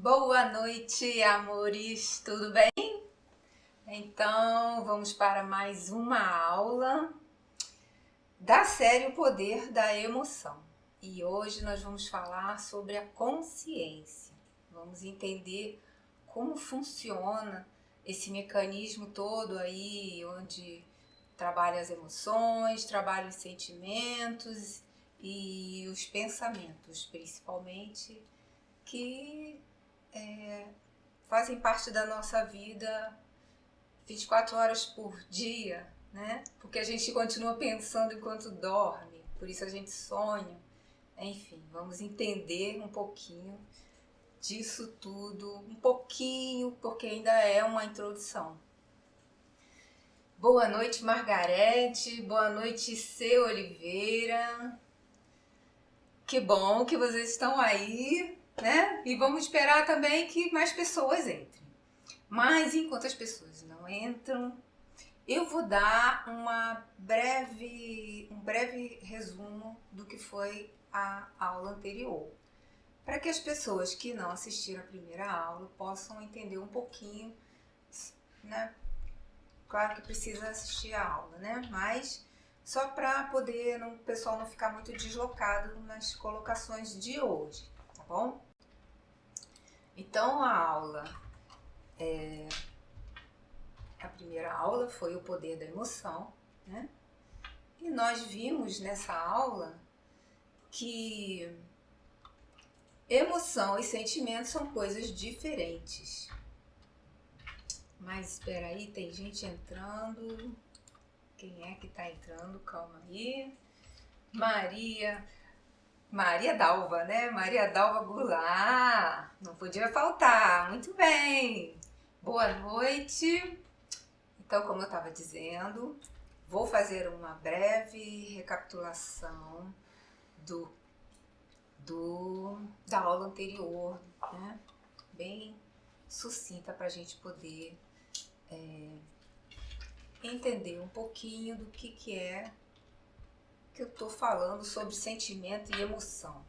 Boa noite, amores, tudo bem? Então, vamos para mais uma aula da série O Poder da Emoção. E hoje nós vamos falar sobre a consciência. Vamos entender como funciona esse mecanismo todo aí, onde trabalha as emoções, trabalha os sentimentos e os pensamentos, principalmente, que fazem parte da nossa vida 24 horas por dia, né? Porque a gente continua pensando enquanto dorme, por isso a gente sonha. Enfim, vamos entender um pouquinho disso tudo, um pouquinho, porque ainda é uma introdução. Boa noite, Margarete. Boa noite, C. Oliveira. Que bom que vocês estão aí, né? E vamos esperar também que mais pessoas entrem. Mas enquanto as pessoas não entram, eu vou dar um breve resumo do que foi a aula anterior, para que as pessoas que não assistiram a primeira aula possam entender um pouquinho, né? Claro que precisa assistir a aula, né? Mas só para poder o pessoal não ficar muito deslocado nas colocações de hoje, tá bom? Então a primeira aula foi o poder da emoção, né? E nós vimos nessa aula que emoção e sentimento são coisas diferentes. Mas espera aí, tem gente entrando. Quem é que tá entrando? Calma aí. Maria Dalva, né? Maria Dalva Goulart. Não podia faltar. Muito bem. Boa noite. Então, como eu estava dizendo, vou fazer uma breve recapitulação da aula anterior, né? Bem sucinta para a gente poder entender um pouquinho do que é que eu estou falando sobre sentimento e emoção.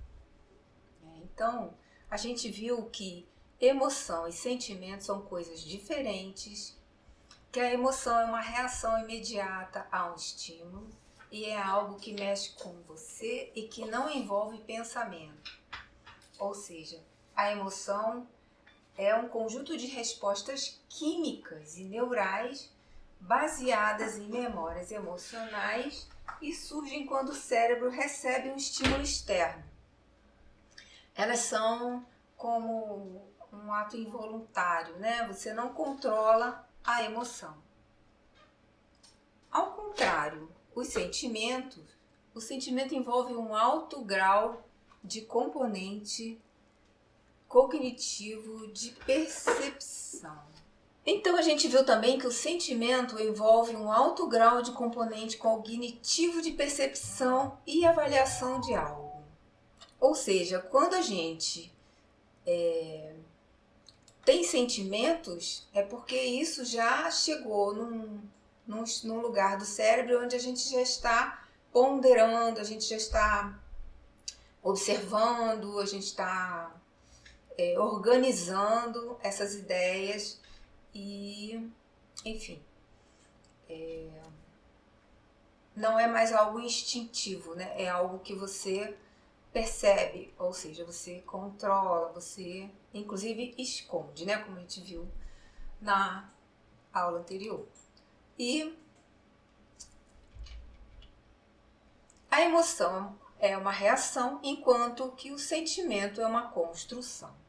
Então, a gente viu que emoção e sentimento são coisas diferentes, que a emoção é uma reação imediata a um estímulo e é algo que mexe com você e que não envolve pensamento. Ou seja, a emoção é um conjunto de respostas químicas e neurais baseadas em memórias emocionais e surgem quando o cérebro recebe um estímulo externo. Elas são como um ato involuntário, né? Você não controla a emoção. Ao contrário, o sentimento envolve um alto grau de componente cognitivo de percepção. Então a gente viu também que o sentimento envolve um alto grau de componente cognitivo de percepção e avaliação de algo. Ou seja, quando a gente tem sentimentos, é porque isso já chegou num lugar do cérebro onde a gente já está ponderando, a gente já está observando, a gente está organizando essas ideias e, enfim, não é mais algo instintivo, né? É algo que você percebe, ou seja, você controla, você inclusive esconde, né? Como a gente viu na aula anterior. E a emoção é uma reação, enquanto que o sentimento é uma construção.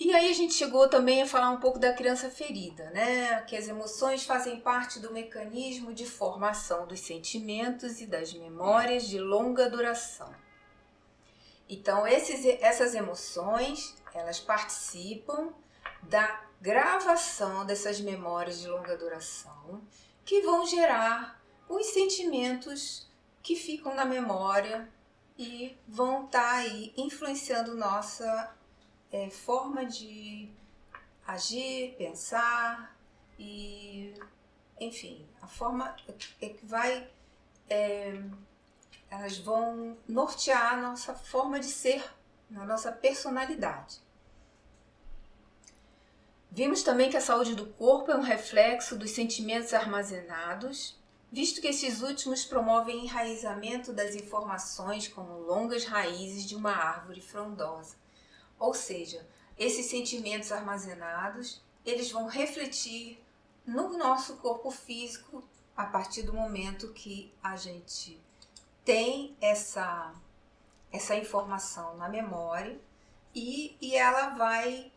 E aí a gente chegou também a falar um pouco da criança ferida, né? Que as emoções fazem parte do mecanismo de formação dos sentimentos e das memórias de longa duração. Então essas emoções, elas participam da gravação dessas memórias de longa duração, que vão gerar os sentimentos que ficam na memória e vão estar aí influenciando nossa forma de agir, pensar e, enfim, a forma que vai, elas vão nortear a nossa forma de ser na nossa personalidade. Vimos também que a saúde do corpo é um reflexo dos sentimentos armazenados, visto que esses últimos promovem enraizamento das informações como longas raízes de uma árvore frondosa. Ou seja, esses sentimentos armazenados, eles vão refletir no nosso corpo físico a partir do momento que a gente tem essa informação na memória e ela vai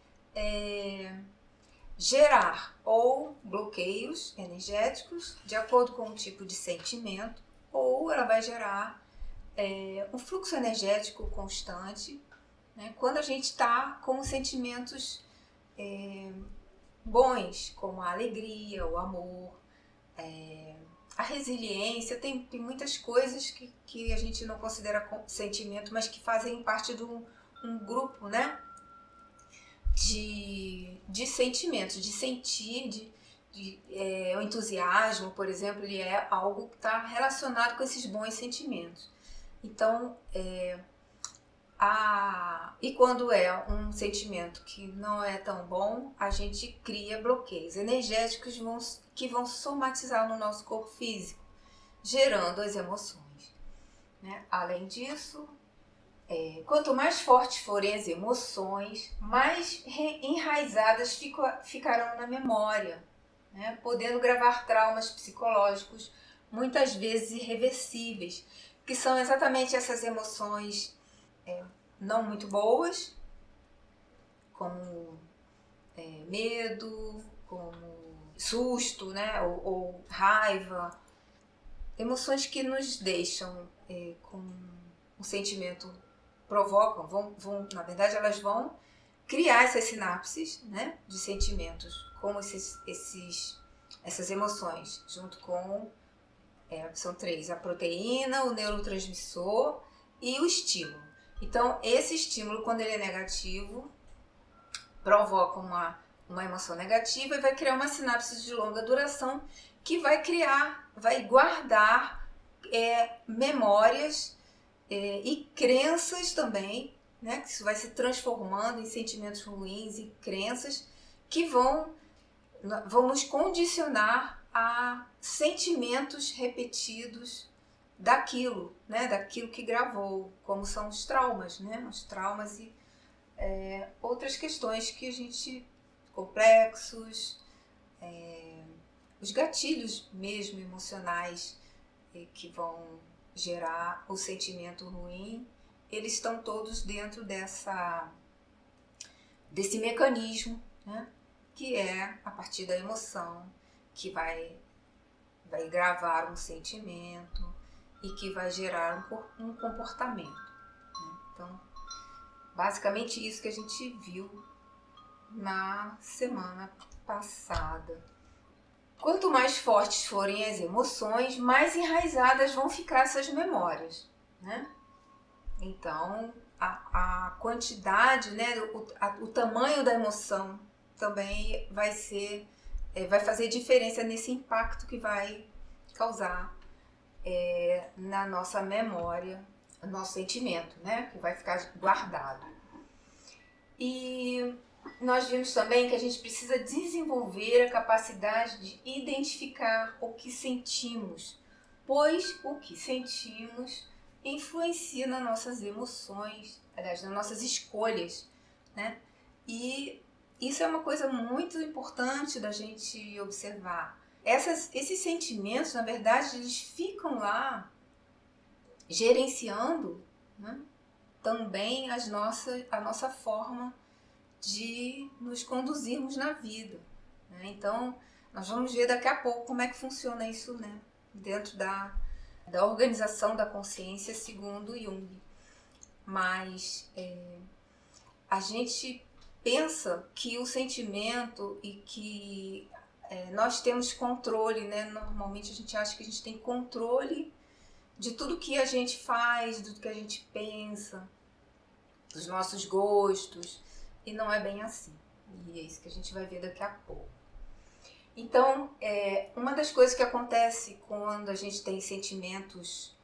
gerar ou bloqueios energéticos de acordo com o tipo de sentimento, ou ela vai gerar um fluxo energético constante, né, quando a gente está com sentimentos bons, como a alegria, o amor, a resiliência. Tem muitas coisas que a gente não considera sentimento, mas que fazem parte de um grupo, né, de sentimentos, de sentir, o entusiasmo, por exemplo, ele é algo que está relacionado com esses bons sentimentos. Então, e quando é um sentimento que não é tão bom, a gente cria bloqueios energéticos que vão somatizar no nosso corpo físico, gerando as emoções, né? Além disso, quanto mais fortes forem as emoções, mais enraizadas ficarão na memória, né? Podendo gravar traumas psicológicos, muitas vezes irreversíveis, que são exatamente essas emoções não muito boas, como medo, como susto, né? ou raiva, emoções que nos deixam com um sentimento, provocam, na verdade elas vão criar essas sinapses, né, de sentimentos, como essas emoções, junto com, são três, a proteína, o neurotransmissor e o estímulo. Então, esse estímulo, quando ele é negativo, provoca uma emoção negativa e vai criar uma sinapse de longa duração que vai guardar memórias e crenças também, né? Que isso vai se transformando em sentimentos ruins e crenças que vão nos condicionar a sentimentos repetidos daquilo, né? Daquilo que gravou, como são os traumas, né? Os traumas e outras questões que a gente, complexos, os gatilhos mesmo emocionais que vão gerar o sentimento ruim, eles estão todos dentro desse mecanismo, né? Que é a partir da emoção, que vai gravar um sentimento e que vai gerar um comportamento, né? Então, basicamente isso que a gente viu na semana passada. Quanto mais fortes forem as emoções, mais enraizadas vão ficar essas memórias, né? Então, a quantidade, né, o tamanho da emoção também vai fazer diferença nesse impacto que vai causar na nossa memória, no nosso sentimento, né, que vai ficar guardado. E nós vimos também que a gente precisa desenvolver a capacidade de identificar o que sentimos, pois o que sentimos influencia nas nossas emoções, aliás, nas nossas escolhas, né? E isso é uma coisa muito importante da gente observar. Esses sentimentos, na verdade, eles ficam lá gerenciando, né, também a nossa forma de nos conduzirmos na vida, né? Então, nós vamos ver daqui a pouco como é que funciona isso, né, dentro da organização da consciência segundo Jung. Mas a gente pensa que o sentimento e que nós temos controle, né? Normalmente a gente acha que a gente tem controle de tudo que a gente faz, de tudo que a gente pensa, dos nossos gostos, e não é bem assim. E é isso que a gente vai ver daqui a pouco. Então, uma das coisas que acontece quando a gente tem sentimentos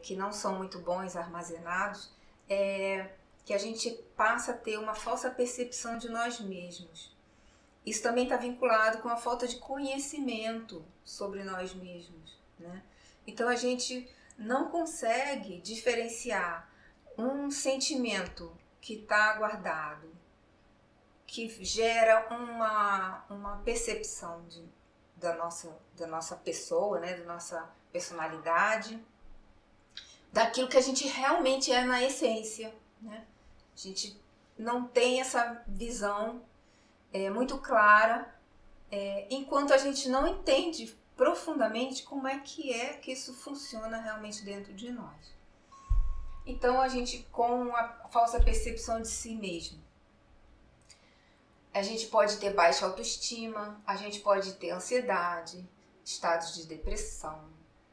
que não são muito bons armazenados é que a gente passa a ter uma falsa percepção de nós mesmos. Isso também está vinculado com a falta de conhecimento sobre nós mesmos, né? Então a gente não consegue diferenciar um sentimento que está guardado, que gera uma percepção da nossa pessoa, né? Da nossa personalidade, daquilo que a gente realmente é na essência, né? A gente não tem essa visão muito clara, enquanto a gente não entende profundamente como é que isso funciona realmente dentro de nós. Então a gente, com a falsa percepção de si mesmo, a gente pode ter baixa autoestima, a gente pode ter ansiedade, estados de depressão,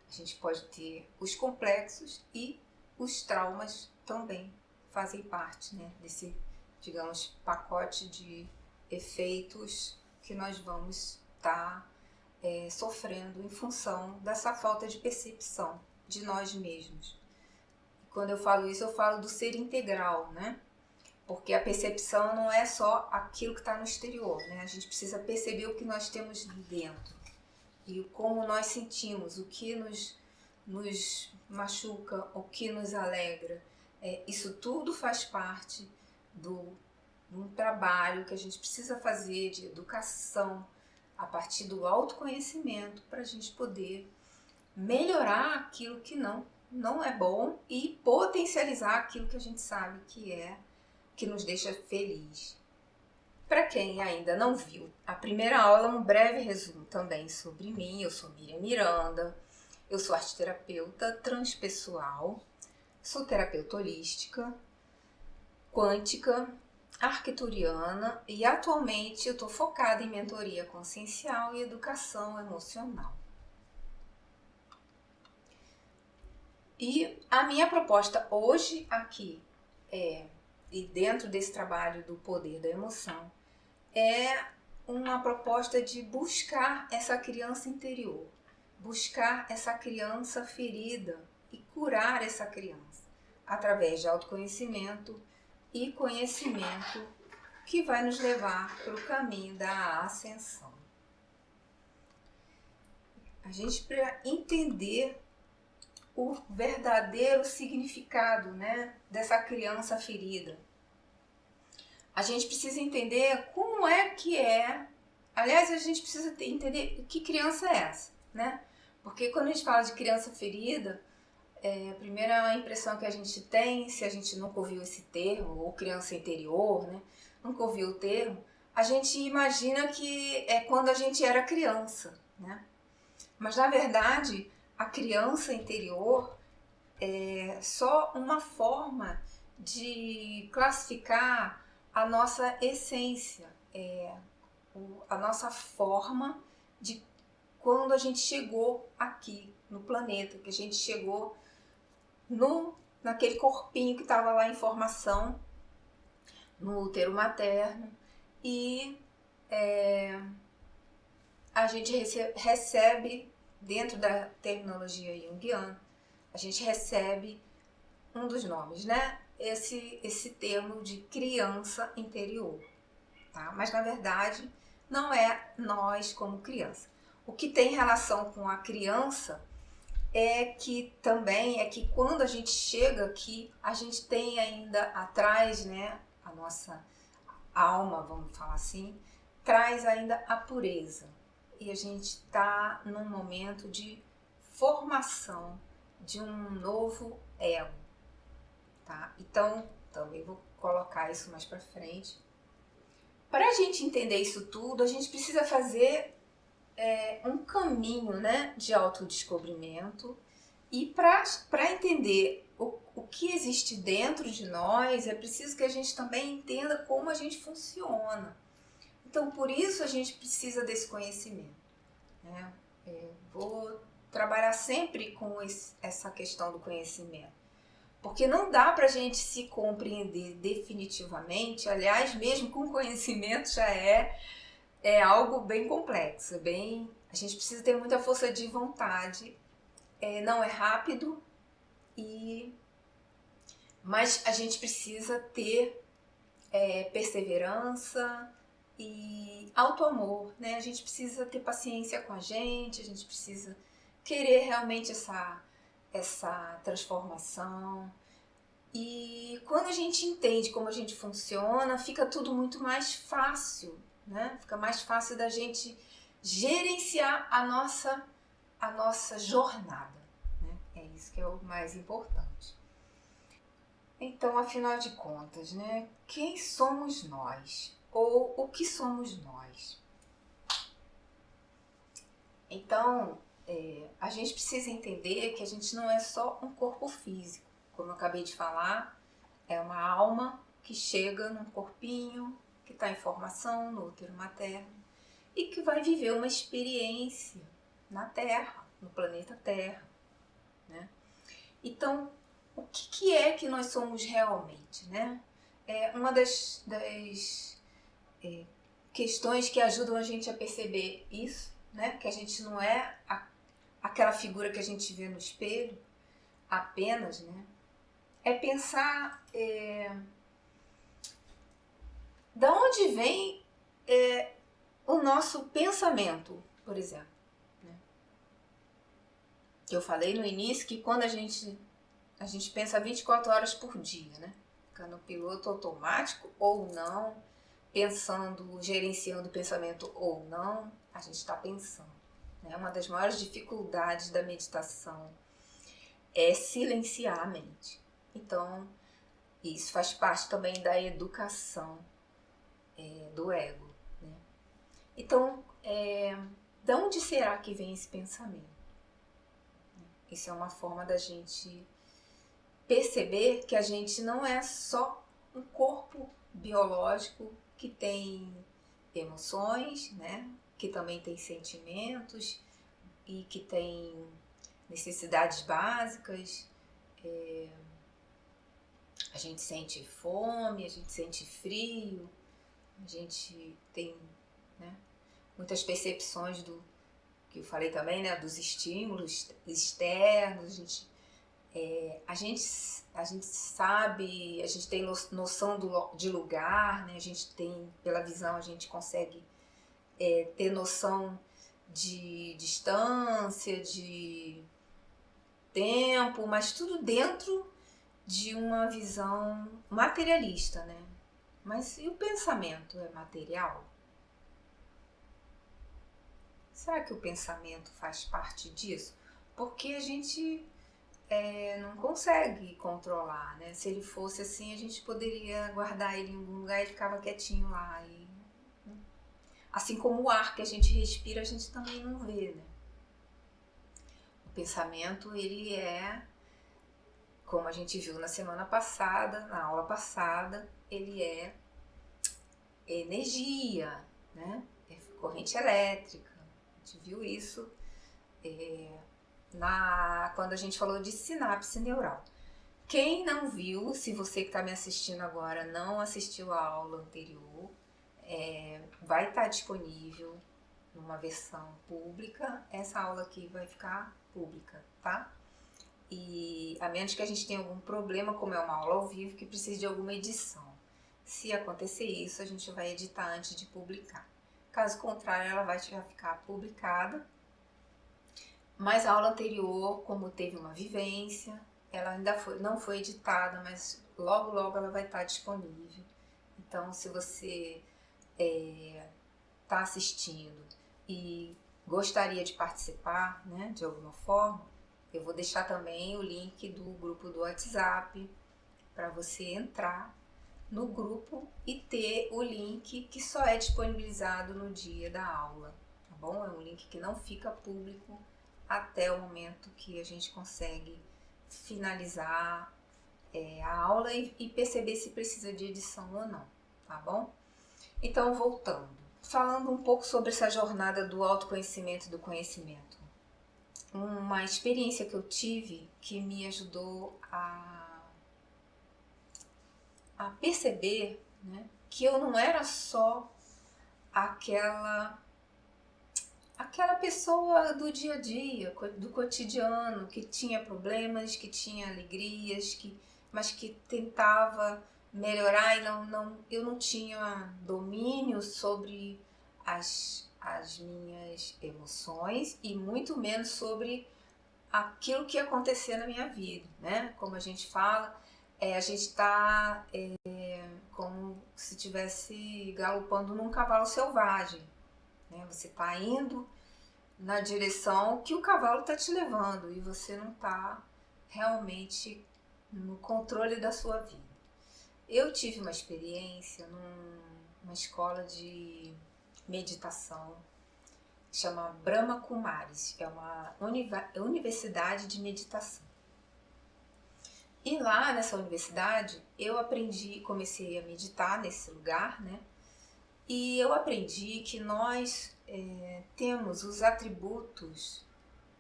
a gente pode ter os complexos e os traumas também fazem parte, né, desse, digamos, pacote de efeitos que nós vamos estar sofrendo em função dessa falta de percepção de nós mesmos. Quando eu falo isso, eu falo do ser integral, né? Porque a percepção não é só aquilo que está no exterior, né? A gente precisa perceber o que nós temos dentro e como nós sentimos, o que nos machuca, o que nos alegra. Isso tudo faz parte de um trabalho que a gente precisa fazer de educação a partir do autoconhecimento para a gente poder melhorar aquilo que não é bom e potencializar aquilo que a gente sabe que nos deixa feliz. Para quem ainda não viu a primeira aula, um breve resumo também sobre mim. Eu sou Miriam Miranda, eu sou arteterapeuta transpessoal, sou terapeuta holística, quântica, arcturiana e atualmente eu estou focada em mentoria consciencial e educação emocional. E a minha proposta hoje aqui e dentro desse trabalho do poder da emoção, é uma proposta de buscar essa criança interior, buscar essa criança ferida e curar essa criança através de autoconhecimento e conhecimento que vai nos levar para o caminho da ascensão. A gente precisa entender o verdadeiro significado, né, dessa criança ferida. A gente precisa entender como é que é. Aliás, a gente precisa entender que criança é essa, né? Porque quando a gente fala de criança ferida, a primeira impressão que a gente tem, se a gente nunca ouviu esse termo, ou criança interior, né? Nunca ouviu o termo, a gente imagina que é quando a gente era criança, né? Mas na verdade, a criança interior é só uma forma de classificar a nossa essência, a nossa forma de quando a gente chegou aqui no planeta, que a gente chegou naquele corpinho que estava lá em formação, no útero materno, e a gente recebe, dentro da terminologia junguiana, a gente recebe um dos nomes, né? Esse termo de criança interior, tá? Mas na verdade não é nós como criança. O que tem relação com a criança é que quando a gente chega aqui, a gente tem ainda atrás, né, a nossa alma, vamos falar assim, traz ainda a pureza. E a gente está num momento de formação de um novo ego, tá? Então, também vou colocar isso mais para frente. Para a gente entender isso tudo, a gente precisa fazer um caminho, né, de autodescobrimento. E para entender o que existe dentro de nós, é preciso que a gente também entenda como a gente funciona. Então, por isso a gente precisa desse conhecimento, né? Vou trabalhar sempre com essa questão do conhecimento, porque não dá para a gente se compreender definitivamente. Aliás, mesmo com conhecimento já é algo bem complexo, a gente precisa ter muita força de vontade, não é rápido, Mas a gente precisa ter perseverança e auto-amor, né? A gente precisa ter paciência com a gente precisa querer realmente essa transformação. E quando a gente entende como a gente funciona, fica tudo muito mais fácil, né? Fica mais fácil da gente gerenciar a nossa jornada, né? É isso que é o mais importante. Então, afinal de contas, né? Quem somos nós? Ou o que somos nós? Então, a gente precisa entender que a gente não é só um corpo físico. Como eu acabei de falar, é uma alma que chega num corpinho que está em formação no útero materno e que vai viver uma experiência na Terra, no planeta Terra, né? Então, o que é que nós somos realmente, né? Uma das questões que ajudam a gente a perceber isso, né? Que a gente não é aquela figura que a gente vê no espelho apenas, né? É pensar da onde vem o nosso pensamento, por exemplo. Né? Eu falei no início que quando a gente pensa 24 horas por dia, né? Fica no piloto automático ou não, pensando, gerenciando o pensamento ou não, a gente está pensando. Né? Uma das maiores dificuldades da meditação é silenciar a mente. Então, isso faz parte também da educação do ego. Né? Então, de onde será que vem esse pensamento? Isso é uma forma da gente perceber que a gente não é só um corpo biológico que tem emoções, né? Que também tem sentimentos e que tem necessidades básicas. A gente sente fome, a gente sente frio, a gente tem, né, muitas percepções do que eu falei também, né, dos estímulos externos. A gente sabe, a gente tem noção de lugar, né, a gente tem, pela visão, a gente consegue ter noção de distância, de tempo, mas tudo dentro de uma visão materialista, né? Mas e o pensamento é material? Será que o pensamento faz parte disso? Porque a gente não consegue controlar, né? Se ele fosse assim, a gente poderia guardar ele em algum lugar e ficava quietinho lá. Assim como o ar que a gente respira, a gente também não vê, né? O pensamento, ele como a gente viu na semana passada, na aula passada, ele é energia, né? É corrente elétrica. A gente viu isso quando a gente falou de sinapse neural. Quem não viu, se você que está me assistindo agora não assistiu a aula anterior, vai estar disponível numa versão pública. Essa aula aqui vai ficar pública, tá? E a menos que a gente tenha algum problema, como é uma aula ao vivo, que precise de alguma edição. Se acontecer isso, a gente vai editar antes de publicar. Caso contrário, ela vai já ficar publicada. Mas a aula anterior, como teve uma vivência, ela ainda não foi editada, mas logo logo ela vai estar disponível. Então, se você está assistindo e gostaria de participar, né, de alguma forma, eu vou deixar também o link do grupo do WhatsApp para você entrar no grupo e ter o link que só é disponibilizado no dia da aula, tá bom? É um link que não fica público até o momento que a gente consegue finalizar a aula e perceber se precisa de edição ou não, tá bom? Então, voltando, falando um pouco sobre essa jornada do autoconhecimento e do conhecimento. Uma experiência que eu tive que me ajudou a perceber, né, que eu não era só aquela pessoa do dia a dia, do cotidiano, que tinha problemas, que tinha alegrias, mas que tentava melhorar e eu não tinha domínio sobre as minhas emoções e muito menos sobre aquilo que ia acontecer na minha vida, né? Como a gente fala, a gente está como se estivesse galopando num cavalo selvagem, né? Você está indo na direção que o cavalo está te levando e você não está realmente no controle da sua vida. Eu tive uma experiência numa escola de meditação, chama Brahma Kumaris, é uma universidade de meditação. E lá nessa universidade eu aprendi, comecei a meditar nesse lugar, né? E eu aprendi que nós temos os atributos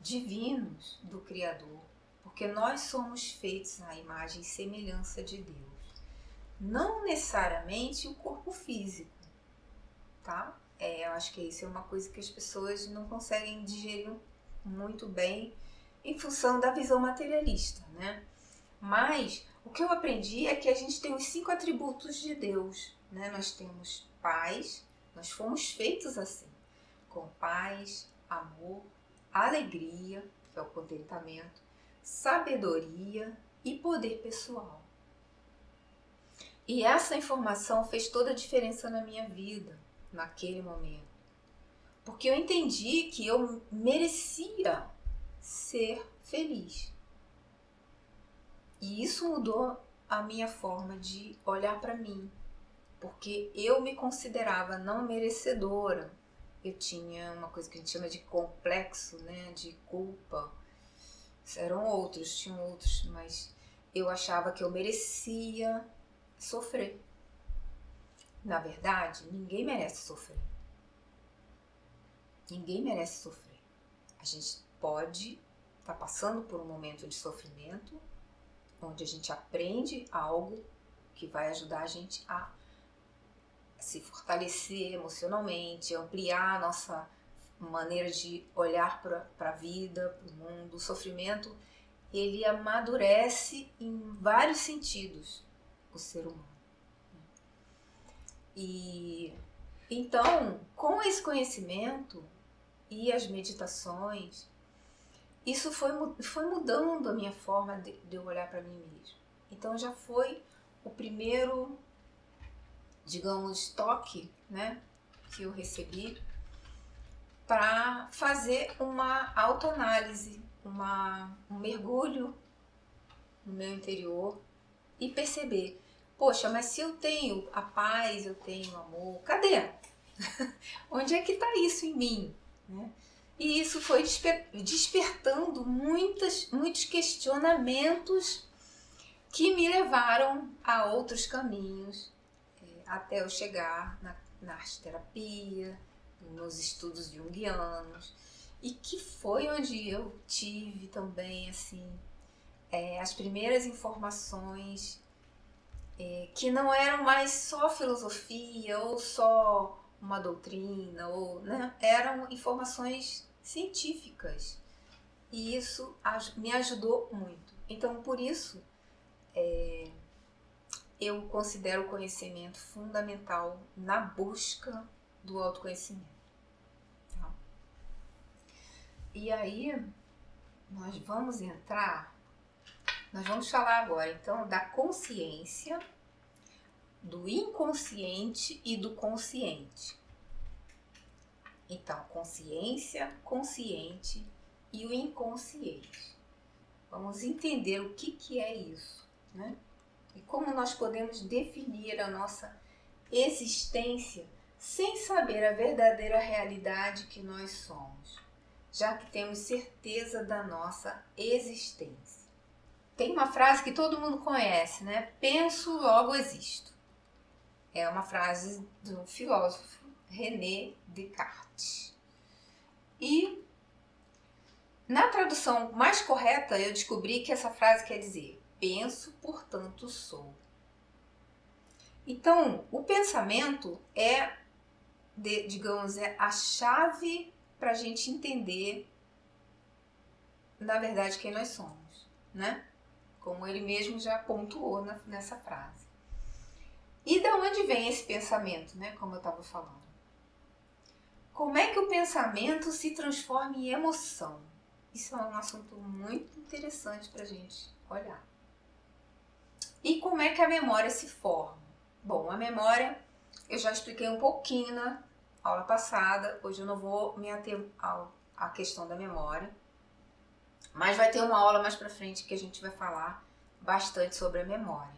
divinos do Criador, porque nós somos feitos à imagem e semelhança de Deus. Não necessariamente o corpo físico, tá? Eu acho que isso é uma coisa que as pessoas não conseguem digerir muito bem em função da visão materialista, né? Mas o que eu aprendi é que a gente tem os 5 atributos de Deus, né? Nós temos paz, nós fomos feitos assim, com paz, amor, alegria, que é o contentamento, sabedoria e poder pessoal. E essa informação fez toda a diferença na minha vida, naquele momento. Porque eu entendi que eu merecia ser feliz. E isso mudou a minha forma de olhar para mim. Porque eu me considerava não merecedora. Eu tinha uma coisa que a gente chama de complexo, né? De culpa. Tinham outros, mas eu achava que eu merecia sofrer. Na verdade, ninguém merece sofrer. Ninguém merece sofrer. A gente pode estar passando por um momento de sofrimento, onde a gente aprende algo que vai ajudar a gente a se fortalecer emocionalmente, ampliar a nossa maneira de olhar para a vida, para o mundo. O sofrimento, ele amadurece em vários sentidos o ser humano. E então, com esse conhecimento e as meditações, isso foi mudando a minha forma de eu olhar para mim mesmo. Então já foi o primeiro, digamos, toque, né, que eu recebi para fazer uma autoanálise, um mergulho no meu interior e perceber, poxa, mas se eu tenho a paz, eu tenho o amor, cadê? Onde é que está isso em mim? Né? E isso foi despertando muitos questionamentos que me levaram a outros caminhos, até eu chegar na arte-terapia, nos estudos junguianos, e que foi onde eu tive também assim, as primeiras informações que não eram mais só filosofia ou só uma doutrina, ou, né, eram informações científicas. E isso me ajudou muito. Então, por isso, eu considero o conhecimento fundamental na busca do autoconhecimento. Tá? E aí, nós vamos falar agora, então, da consciência, do inconsciente e do consciente. Então, consciência, consciente e o inconsciente. Vamos entender o que é isso, né? E como nós podemos definir a nossa existência sem saber a verdadeira realidade que nós somos, já que temos certeza da nossa existência. Tem uma frase que todo mundo conhece, né? Penso, logo existo. É uma frase do filósofo René Descartes. E na tradução mais correta, eu descobri que essa frase quer dizer: penso, portanto sou. Então, o pensamento digamos, a chave para a gente entender, na verdade, quem nós somos, né? como ele mesmo já pontuou nessa frase. E de onde vem esse pensamento, né? Como eu estava falando. Como é que o pensamento se transforma em emoção? Isso é um assunto muito interessante para a gente olhar. E como é que a memória se forma? Bom, a memória eu já expliquei um pouquinho na aula passada. Hoje eu não vou me ater à questão da memória. Mas vai ter uma aula mais para frente que a gente vai falar bastante sobre a memória.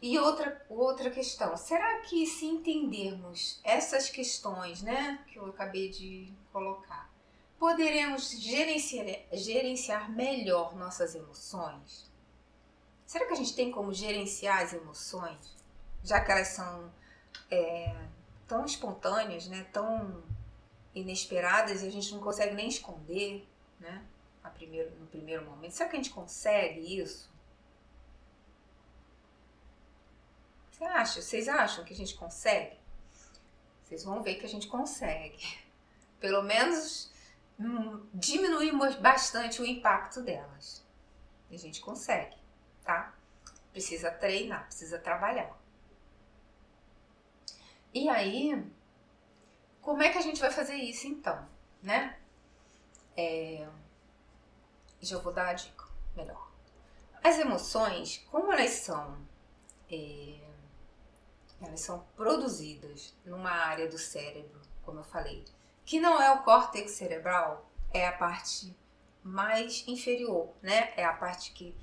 E outra questão, será que se entendermos essas questões, né, que eu acabei de colocar, poderemos gerenciar melhor nossas emoções? Será que a gente tem como gerenciar as emoções, já que elas são tão espontâneas, né, tão inesperadas e a gente não consegue nem esconder, né, no primeiro momento? Será que a gente consegue isso? Vocês acham que a gente consegue? Vocês vão ver que a gente consegue. Pelo menos diminuímos bastante o impacto delas. A gente consegue, tá? Precisa treinar, precisa trabalhar. E aí, como é que a gente vai fazer isso então, né? Já vou dar a dica melhor. As emoções, como elas são produzidas numa área do cérebro, como eu falei, que não é o córtex cerebral, é a parte mais inferior, né? É a parte que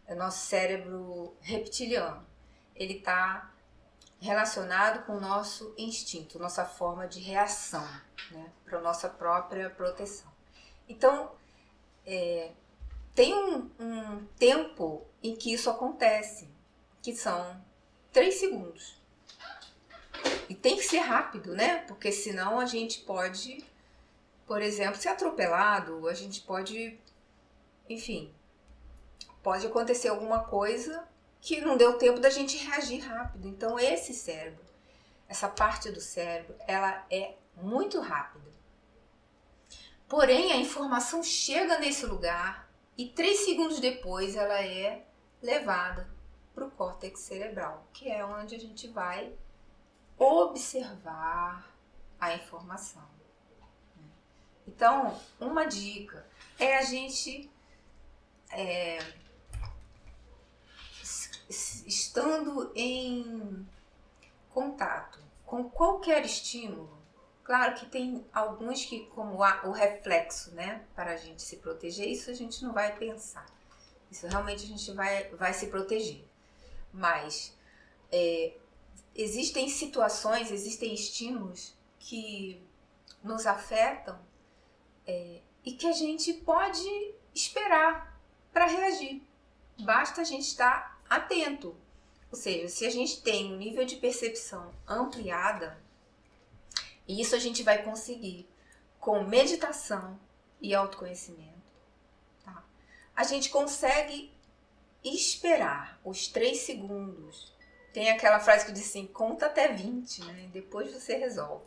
é nosso cérebro reptiliano. Ele está relacionado com o nosso instinto, nossa forma de reação, né? Para a nossa própria proteção. Então, tem um tempo em que isso acontece, que são 3 segundos. E tem que ser rápido, né? Porque senão a gente pode, por exemplo, ser atropelado, a gente pode, enfim, pode acontecer alguma coisa que não deu tempo da gente reagir rápido. Então esse cérebro, essa parte do cérebro, ela é muito rápida. Porém, a informação chega nesse lugar e 3 segundos depois ela é levada para o córtex cerebral, que é onde a gente vai observar a informação. Então, uma dica é a gente, estando em contato com qualquer estímulo, claro que tem alguns que, como o reflexo, né, para a gente se proteger, isso a gente não vai pensar. Isso realmente a gente vai se proteger. Mas existem situações, existem estímulos que nos afetam e que a gente pode esperar para reagir. Basta a gente estar atento. Ou seja, se a gente tem um nível de percepção ampliada, isso a gente vai conseguir com meditação e autoconhecimento. Tá? A gente consegue esperar os 3 segundos. Tem aquela frase que diz assim, conta até 20, né? Depois você resolve.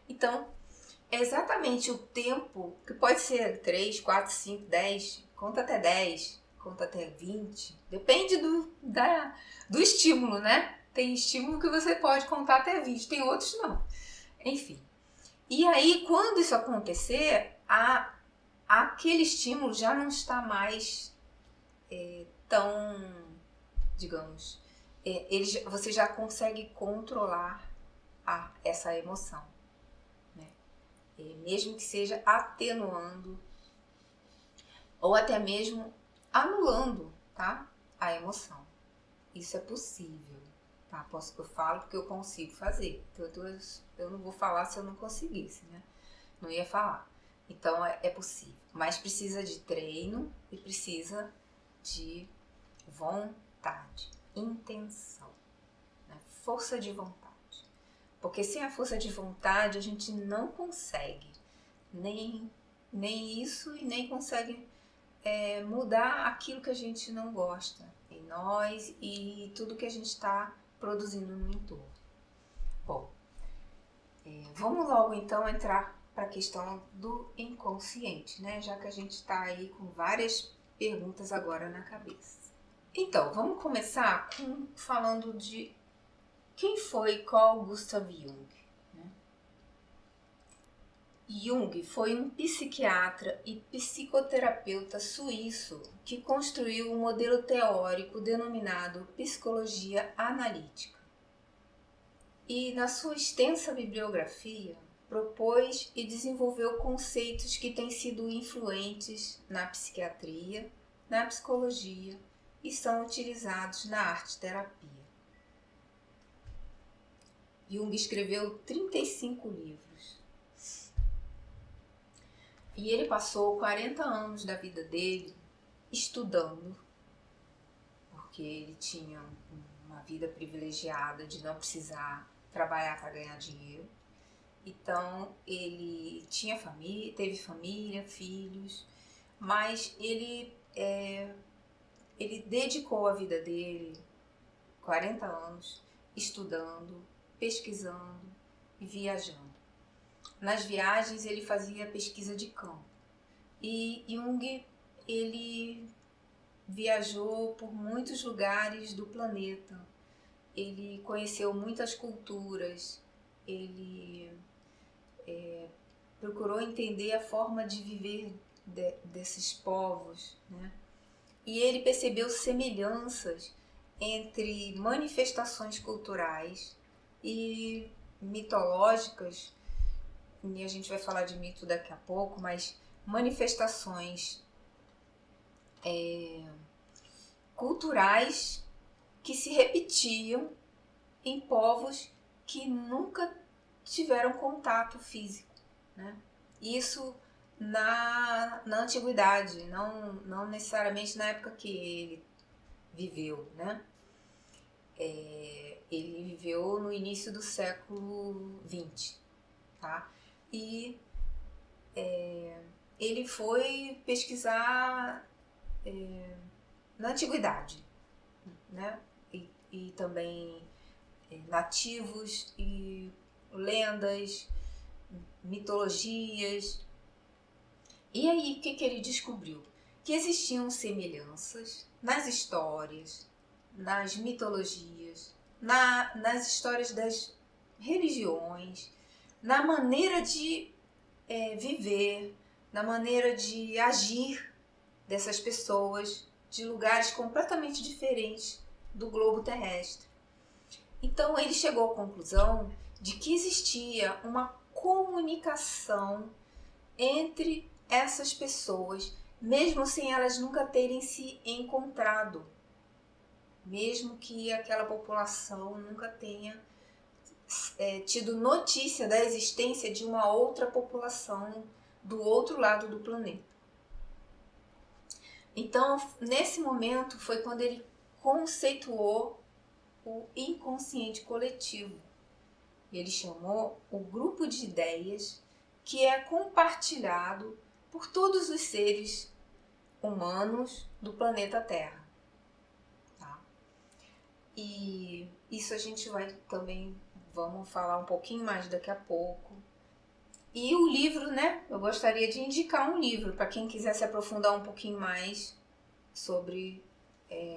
Então, é exatamente o tempo, que pode ser 3, 4, 5, 10, conta até 10, conta até 20. Depende do estímulo, né? Tem estímulo que você pode contar até 20, tem outros não. Enfim. E aí, quando isso acontecer, aquele estímulo já não está mais tão, digamos, você já consegue controlar essa emoção, né? Mesmo que seja atenuando ou até mesmo anulando, tá? A emoção. Isso é possível, tá? Eu falo porque eu consigo fazer. Então eu não vou falar se eu não conseguisse, né? Não ia falar. Então é possível. Mas precisa de treino e precisa de vontade, intenção, né? Força de vontade. Porque sem a força de vontade a gente não consegue nem isso e nem consegue mudar aquilo que a gente não gosta em nós e tudo que a gente está produzindo no entorno. Bom, vamos logo então entrar para a questão do inconsciente, né? Já que a gente está aí com várias perguntas agora na cabeça. Então, vamos começar falando de quem foi Carl Gustav Jung. Jung foi um psiquiatra e psicoterapeuta suíço que construiu um modelo teórico denominado psicologia analítica. E na sua extensa bibliografia, propôs e desenvolveu conceitos que têm sido influentes na psiquiatria, na psicologia e são utilizados na arte-terapia. Jung escreveu 35 livros. E ele passou 40 anos da vida dele estudando, porque ele tinha uma vida privilegiada de não precisar trabalhar para ganhar dinheiro. Então ele tinha família, teve família, filhos, mas ele dedicou a vida dele, 40 anos, estudando, pesquisando e viajando. Nas viagens ele fazia pesquisa de campo. E Jung, ele viajou por muitos lugares do planeta. Ele conheceu muitas culturas. Ele procurou entender a forma de viver desses povos, né? E ele percebeu semelhanças entre manifestações culturais e mitológicas, e a gente vai falar de mito daqui a pouco, mas manifestações culturais que se repetiam em povos que nunca tiveram contato físico, né? Isso na antiguidade, não necessariamente na época que ele viveu, né? Ele viveu no início do século XX, tá? E ele foi pesquisar na antiguidade, né? E também nativos e lendas, mitologias. E aí, o que ele descobriu? Que existiam semelhanças nas histórias, nas mitologias, nas histórias das religiões, na maneira de viver, na maneira de agir dessas pessoas de lugares completamente diferentes do globo terrestre. Então ele chegou à conclusão de que existia uma comunicação entre essas pessoas, mesmo sem elas nunca terem se encontrado, mesmo que aquela população nunca tenha tido notícia da existência de uma outra população do outro lado do planeta. Então, nesse momento foi quando ele conceituou o inconsciente coletivo. Ele chamou o grupo de ideias que é compartilhado por todos os seres humanos do planeta Terra. Tá? E isso a gente vai também, vamos falar um pouquinho mais daqui a pouco. E o livro, né? Eu gostaria de indicar um livro para quem quiser se aprofundar um pouquinho mais sobre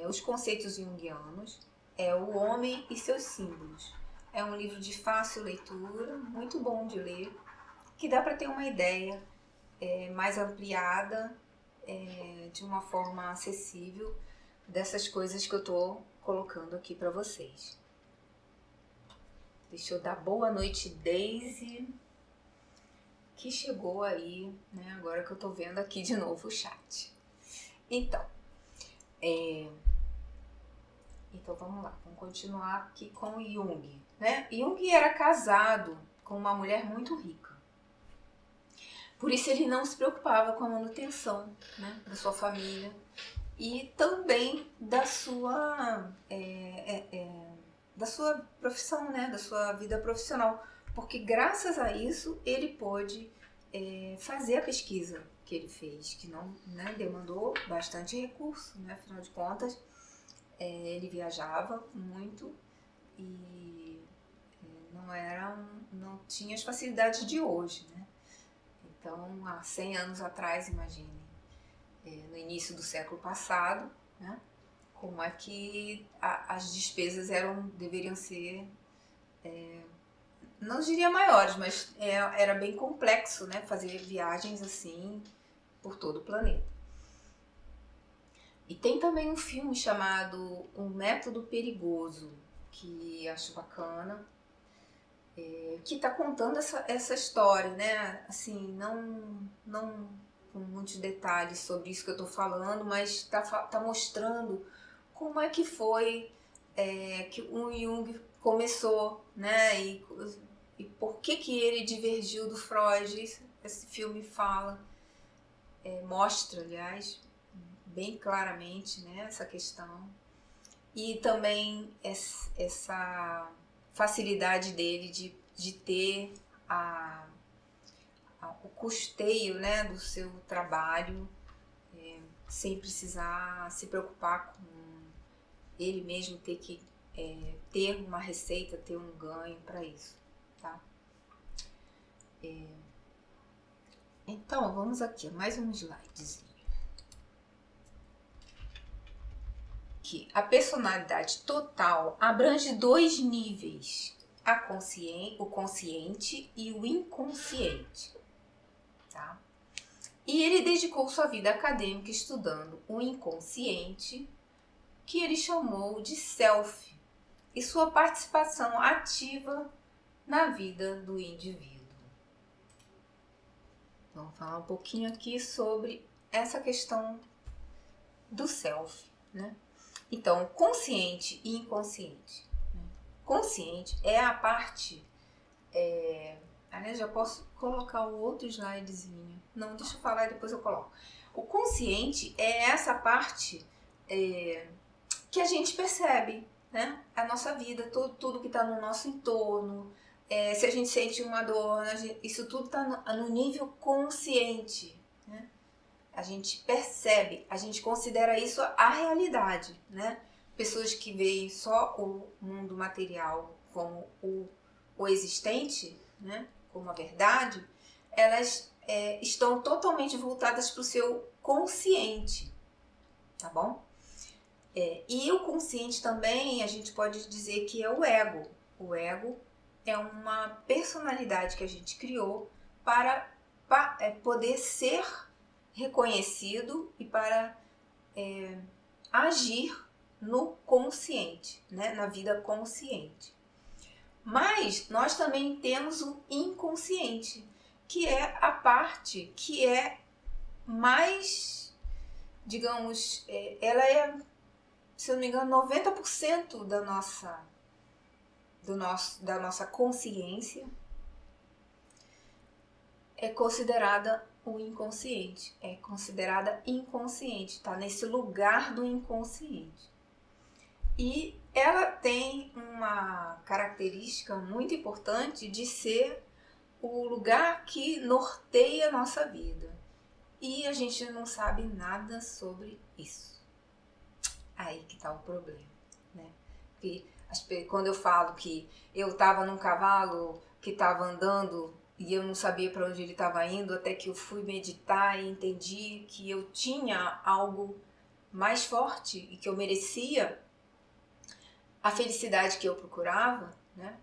os conceitos junguianos. É O Homem e Seus Símbolos. É um livro de fácil leitura, muito bom de ler, que dá para ter uma ideia mais ampliada, de uma forma acessível, dessas coisas que eu estou colocando aqui para vocês. Deixa eu dar boa noite, Daisy, que chegou aí, né, agora que eu estou vendo aqui de novo o chat. Então, vamos lá, vamos continuar aqui com Jung, né? Jung era casado com uma mulher muito rica. Por isso ele não se preocupava com a manutenção, né, da sua família e também da sua profissão, né, da sua vida profissional, porque graças a isso ele pôde fazer a pesquisa que ele fez, que não, né, demandou bastante recurso, né, afinal de contas ele viajava muito e não tinha as facilidades de hoje, né? Então, há 100 anos atrás, imagine, no início do século passado, né, como é que as despesas deveriam ser, não diria maiores, mas era bem complexo, né, fazer viagens assim por todo o planeta. E tem também um filme chamado Um Método Perigoso, que acho bacana, que está contando essa história, né? Assim, não com muitos detalhes sobre isso que eu estou falando, mas está mostrando como é que foi que o Jung começou, né? E por que ele divergiu do Freud. Esse filme fala, mostra, aliás, bem claramente, né, essa questão. E também essa facilidade dele de ter o custeio, né, do seu trabalho, sem precisar se preocupar com ele mesmo ter que ter uma receita, ter um ganho para isso, tá? Então, vamos aqui, mais um slidezinho. Que a personalidade total abrange 2 níveis, o consciente e o inconsciente. Tá? E ele dedicou sua vida acadêmica estudando o inconsciente, que ele chamou de self, e sua participação ativa na vida do indivíduo. Vamos falar um pouquinho aqui sobre essa questão do self, né? Então, consciente e inconsciente. Consciente é a parte... aliás, já posso colocar o outro slidezinho. Não, deixa eu falar e depois eu coloco. O consciente é essa parte que a gente percebe, né? A nossa vida, tudo que está no nosso entorno. Se a gente sente uma dor, isso tudo está no nível consciente, né? A gente percebe, a gente considera isso a realidade, né? Pessoas que veem só o mundo material como o existente, né? Como a verdade, elas estão totalmente voltadas para o seu consciente, tá bom? E o consciente também, a gente pode dizer que é o ego. O ego é uma personalidade que a gente criou para poder ser reconhecido e para agir no consciente, né? Na vida consciente. Mas nós também temos o inconsciente, que é a parte que é mais, digamos, ela é, se eu não me engano, 90% da nossa consciência é considerada o inconsciente, é considerada inconsciente, está nesse lugar do inconsciente. E ela tem uma característica muito importante de ser o lugar que norteia a nossa vida. E a gente não sabe nada sobre isso. Aí que está o problema, né? Porque quando eu falo que eu estava num cavalo que estava andando e eu não sabia para onde ele estava indo, até que eu fui meditar e entendi que eu tinha algo mais forte e que eu merecia a felicidade que eu procurava, né?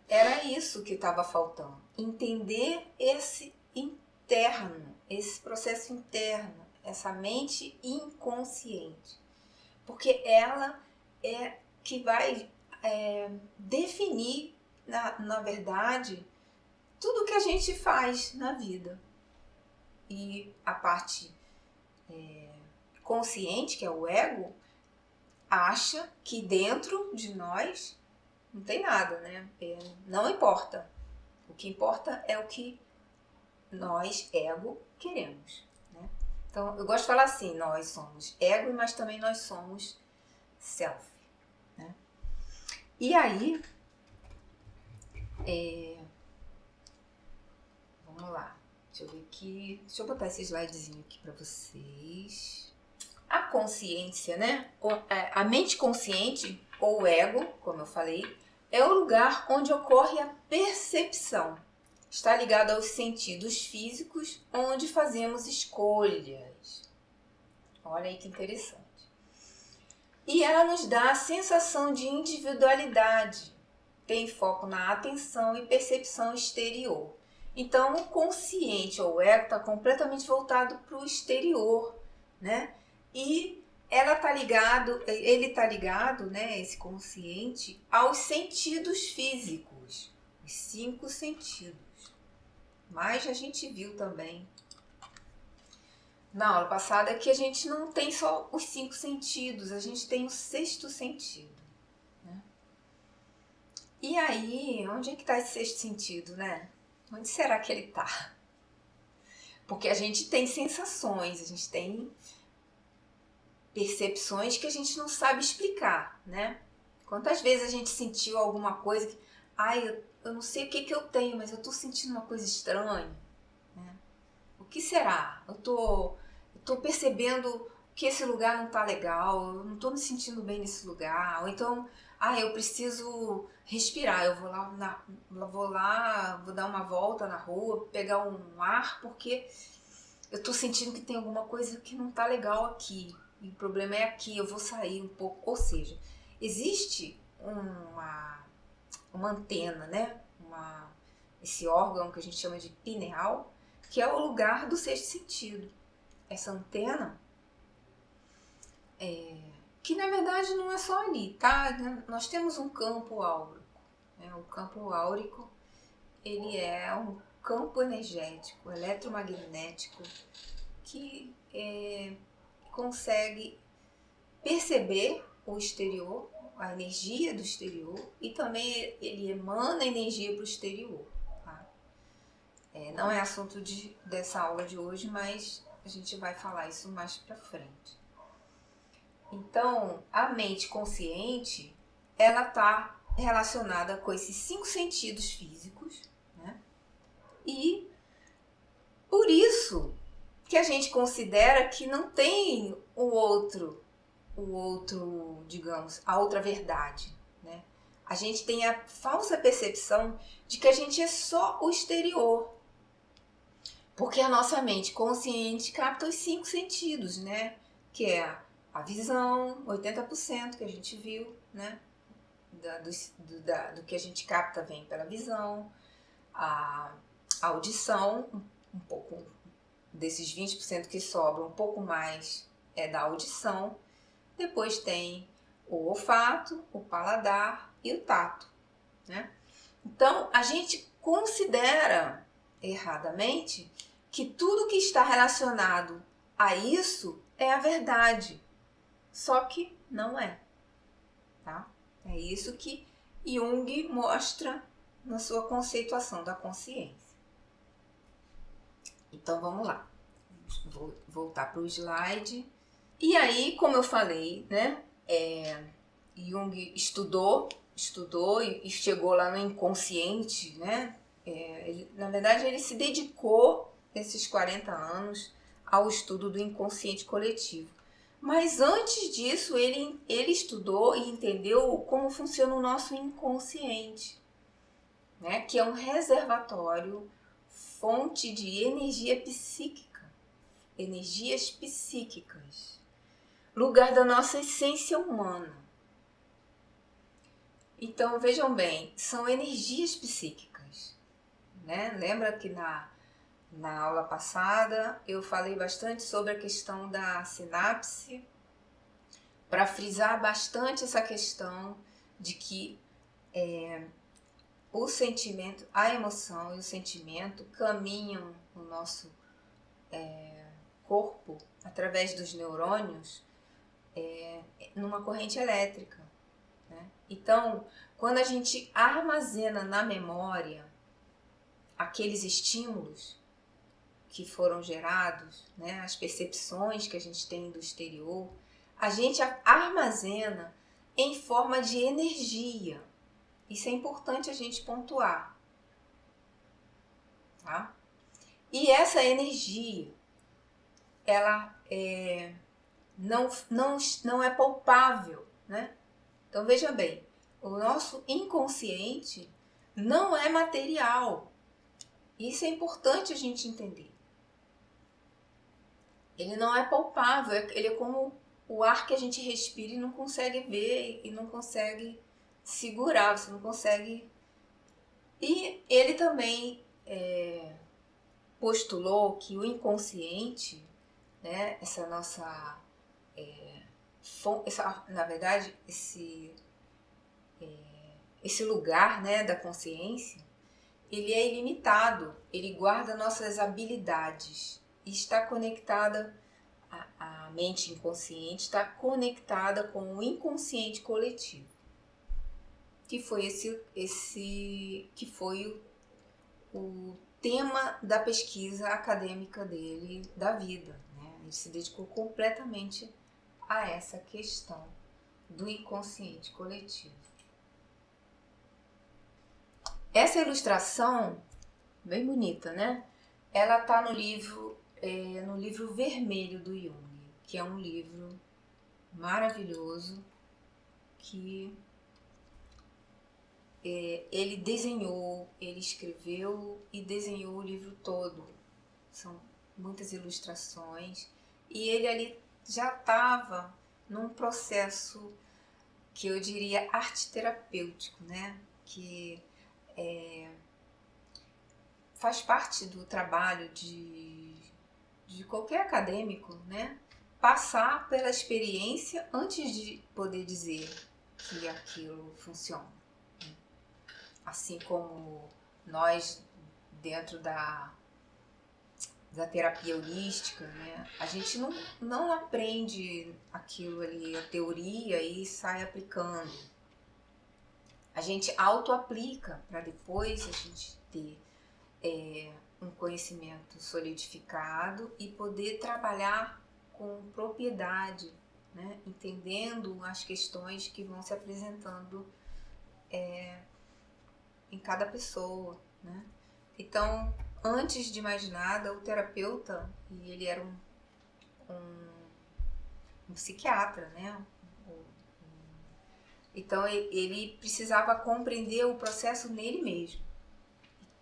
Era isso que estava faltando. Entender esse interno, esse processo interno, essa mente inconsciente. Porque ela é que vai definir, na verdade, tudo que a gente faz na vida. E a parte consciente, que é o ego, acha que dentro de nós não tem nada, né? Não importa. O que importa é o que nós, ego, queremos, né? Então, eu gosto de falar assim, nós somos ego, mas também nós somos self, né? E aí, vamos lá, deixa eu ver aqui, deixa eu botar esse slidezinho aqui para vocês. A consciência, né? A mente consciente, ou ego, como eu falei, é o lugar onde ocorre a percepção. está ligado aos sentidos físicos, onde fazemos escolhas. Olha aí que interessante. E ela nos dá a sensação de individualidade. Tem foco na atenção e percepção exterior. Então, o consciente ou o ego está completamente voltado para o exterior, né? E ele está ligado, né, esse consciente, aos sentidos físicos, os 5 sentidos. Mas a gente viu também na aula passada que a gente não tem só os 5 sentidos, a gente tem o 6º sentido, né? E aí, onde é que está esse 6º sentido, né? Onde será que ele está? Porque a gente tem sensações, a gente tem percepções que a gente não sabe explicar, né? Quantas vezes a gente sentiu alguma coisa que, eu não sei o que eu tenho, mas eu tô sentindo uma coisa estranha, né? O que será? Eu tô percebendo que esse lugar não tá legal, eu não tô me sentindo bem nesse lugar, ou então, eu preciso respirar, eu vou dar uma volta na rua, pegar um ar, porque eu tô sentindo que tem alguma coisa que não tá legal aqui. E o problema é aqui, eu vou sair um pouco. Ou seja, existe uma antena, né? Esse órgão que a gente chama de pineal, que é o lugar do 6º sentido. Essa antena, que na verdade não é só ali, tá? Nós temos um campo áurico. Né? O campo áurico, ele é um campo energético, eletromagnético, que consegue perceber o exterior, a energia do exterior, e também ele emana energia para o exterior. Tá? Não é assunto dessa aula de hoje, mas a gente vai falar isso mais para frente. Então, a mente consciente, ela está relacionada com esses 5 sentidos físicos, né? E por isso que a gente considera que não tem o outro, digamos, a outra verdade, né? A gente tem a falsa percepção de que a gente é só o exterior, porque a nossa mente consciente capta os 5 sentidos, né? Que é a visão, 80% que a gente viu, né? Do que a gente capta vem pela visão, a audição, um pouco desses 20% que sobram, um pouco mais é da audição. Depois tem o olfato, o paladar e o tato, né? Então, a gente considera erradamente que tudo que está relacionado a isso é a verdade. Só que não é, tá? É isso que Jung mostra na sua conceituação da consciência. Então, vamos lá. Vou voltar para o slide. E aí, como eu falei, né? Jung estudou e chegou lá no inconsciente, né? Na verdade, ele se dedicou nesses 40 anos ao estudo do inconsciente coletivo. Mas antes disso, ele estudou e entendeu como funciona o nosso inconsciente, né? Que é um reservatório, fonte de energia psíquica, energias psíquicas, lugar da nossa essência humana. Então, vejam bem, são energias psíquicas, né? Lembra que na aula passada eu falei bastante sobre a questão da sinapse, para frisar bastante essa questão de que o sentimento, a emoção e o sentimento caminham no nosso corpo através dos neurônios numa corrente elétrica, né? Então, quando a gente armazena na memória aqueles estímulos que foram gerados, né, as percepções que a gente tem do exterior, a gente armazena em forma de energia. Isso é importante a gente pontuar, tá? E essa energia, ela não é palpável, né? Então veja bem, o nosso inconsciente não é material. Isso é importante a gente entender. Ele não é palpável, ele é como o ar que a gente respira e não consegue ver e não consegue segurar, você não consegue. E ele também postulou que o inconsciente, né, essa nossa, na verdade, esse lugar, né, da consciência, ele é ilimitado, ele guarda nossas habilidades e está conectada, a mente inconsciente está conectada com o inconsciente coletivo, que foi que foi o tema da pesquisa acadêmica dele, da vida, né? Ele se dedicou completamente a essa questão do inconsciente coletivo. Essa ilustração, bem bonita, né? Ela está no livro Vermelho do Jung, que é um livro maravilhoso que ele desenhou, ele escreveu e desenhou o livro todo. São muitas ilustrações e ele ali já estava num processo que eu diria arte terapêutico, né? Que faz parte do trabalho de qualquer acadêmico, né? Passar pela experiência antes de poder dizer que aquilo funciona. Assim como nós, dentro da terapia holística, né? A gente não aprende aquilo ali, a teoria, e sai aplicando. A gente auto-aplica para depois a gente ter um conhecimento solidificado e poder trabalhar com propriedade, né? Entendendo as questões que vão se apresentando em cada pessoa, né? Então, antes de mais nada, o terapeuta, e ele era um psiquiatra, né? Então, ele precisava compreender o processo nele mesmo.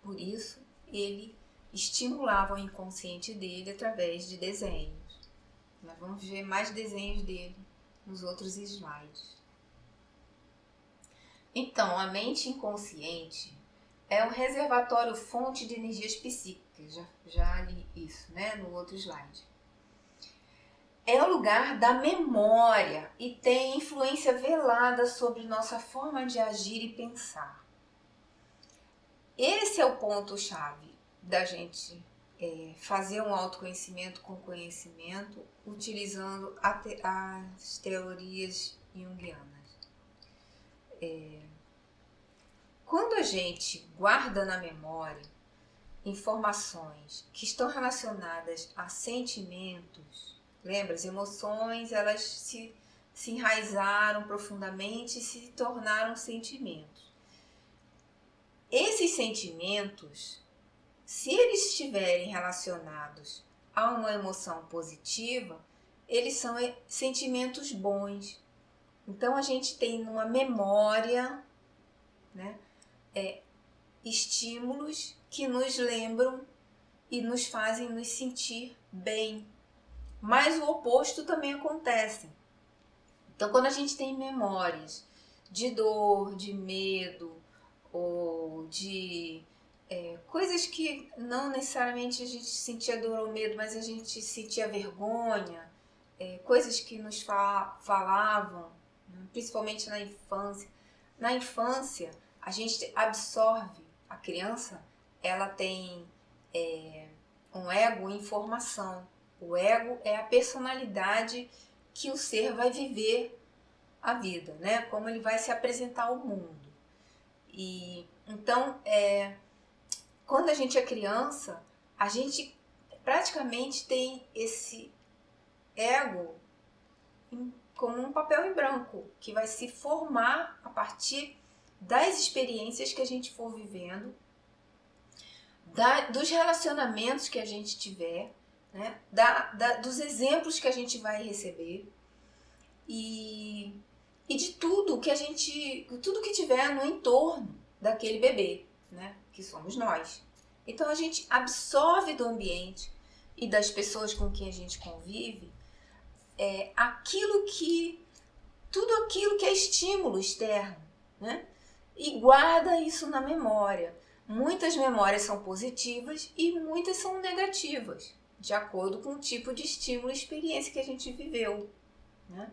Por isso, ele estimulava o inconsciente dele através de desenhos. Nós vamos ver mais desenhos dele nos outros slides. Então, a mente inconsciente é um reservatório fonte de energias psíquicas. Já li isso, né, no outro slide. É o lugar da memória e tem influência velada sobre nossa forma de agir e pensar. Esse é o ponto-chave da gente fazer um autoconhecimento com conhecimento, utilizando as teorias junguianas. Quando a gente guarda na memória informações que estão relacionadas a sentimentos, lembra, as emoções, elas se enraizaram profundamente e se tornaram sentimentos. Esses sentimentos, se eles estiverem relacionados a uma emoção positiva, eles são sentimentos bons. Então a gente tem numa memória, né, estímulos que nos lembram e nos fazem nos sentir bem. Mas o oposto também acontece. Então, quando a gente tem memórias de dor, de medo, ou de coisas que não necessariamente a gente sentia dor ou medo, mas a gente sentia vergonha, coisas que nos falavam, né, principalmente na infância. Na infância, a gente absorve, a criança, ela tem um ego em formação. O ego é a personalidade que o ser vai viver a vida, né? Como ele vai se apresentar ao mundo. E então, quando a gente é criança, a gente praticamente tem esse ego como um papel em branco, que vai se formar a partir das experiências que a gente for vivendo, dos relacionamentos que a gente tiver, né? Dos exemplos que a gente vai receber e de tudo que tiver no entorno daquele bebê, né? Que somos nós. Então a gente absorve do ambiente e das pessoas com quem a gente convive tudo aquilo que é estímulo externo, né? E guarda isso na memória. Muitas memórias são positivas e muitas são negativas, de acordo com o tipo de estímulo e experiência que a gente viveu, né?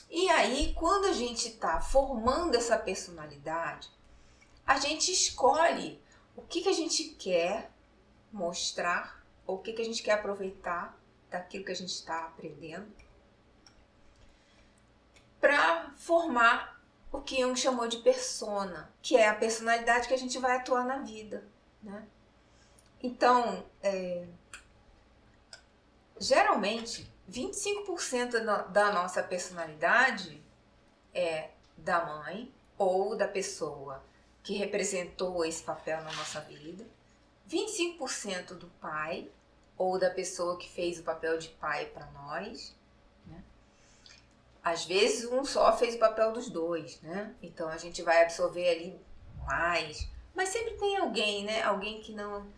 E aí, quando a gente está formando essa personalidade, a gente escolhe o que a gente quer mostrar, ou o que a gente quer aproveitar daquilo que a gente está aprendendo, para formar o que Jung chamou de persona, que é a personalidade que a gente vai atuar na vida, né? Então, geralmente, 25% da nossa personalidade é da mãe ou da pessoa que representou esse papel na nossa vida, 25% do pai ou da pessoa que fez o papel de pai para nós, né? Às vezes um só fez o papel dos dois, né? Então a gente vai absorver ali mais, mas sempre tem alguém, né? Alguém que não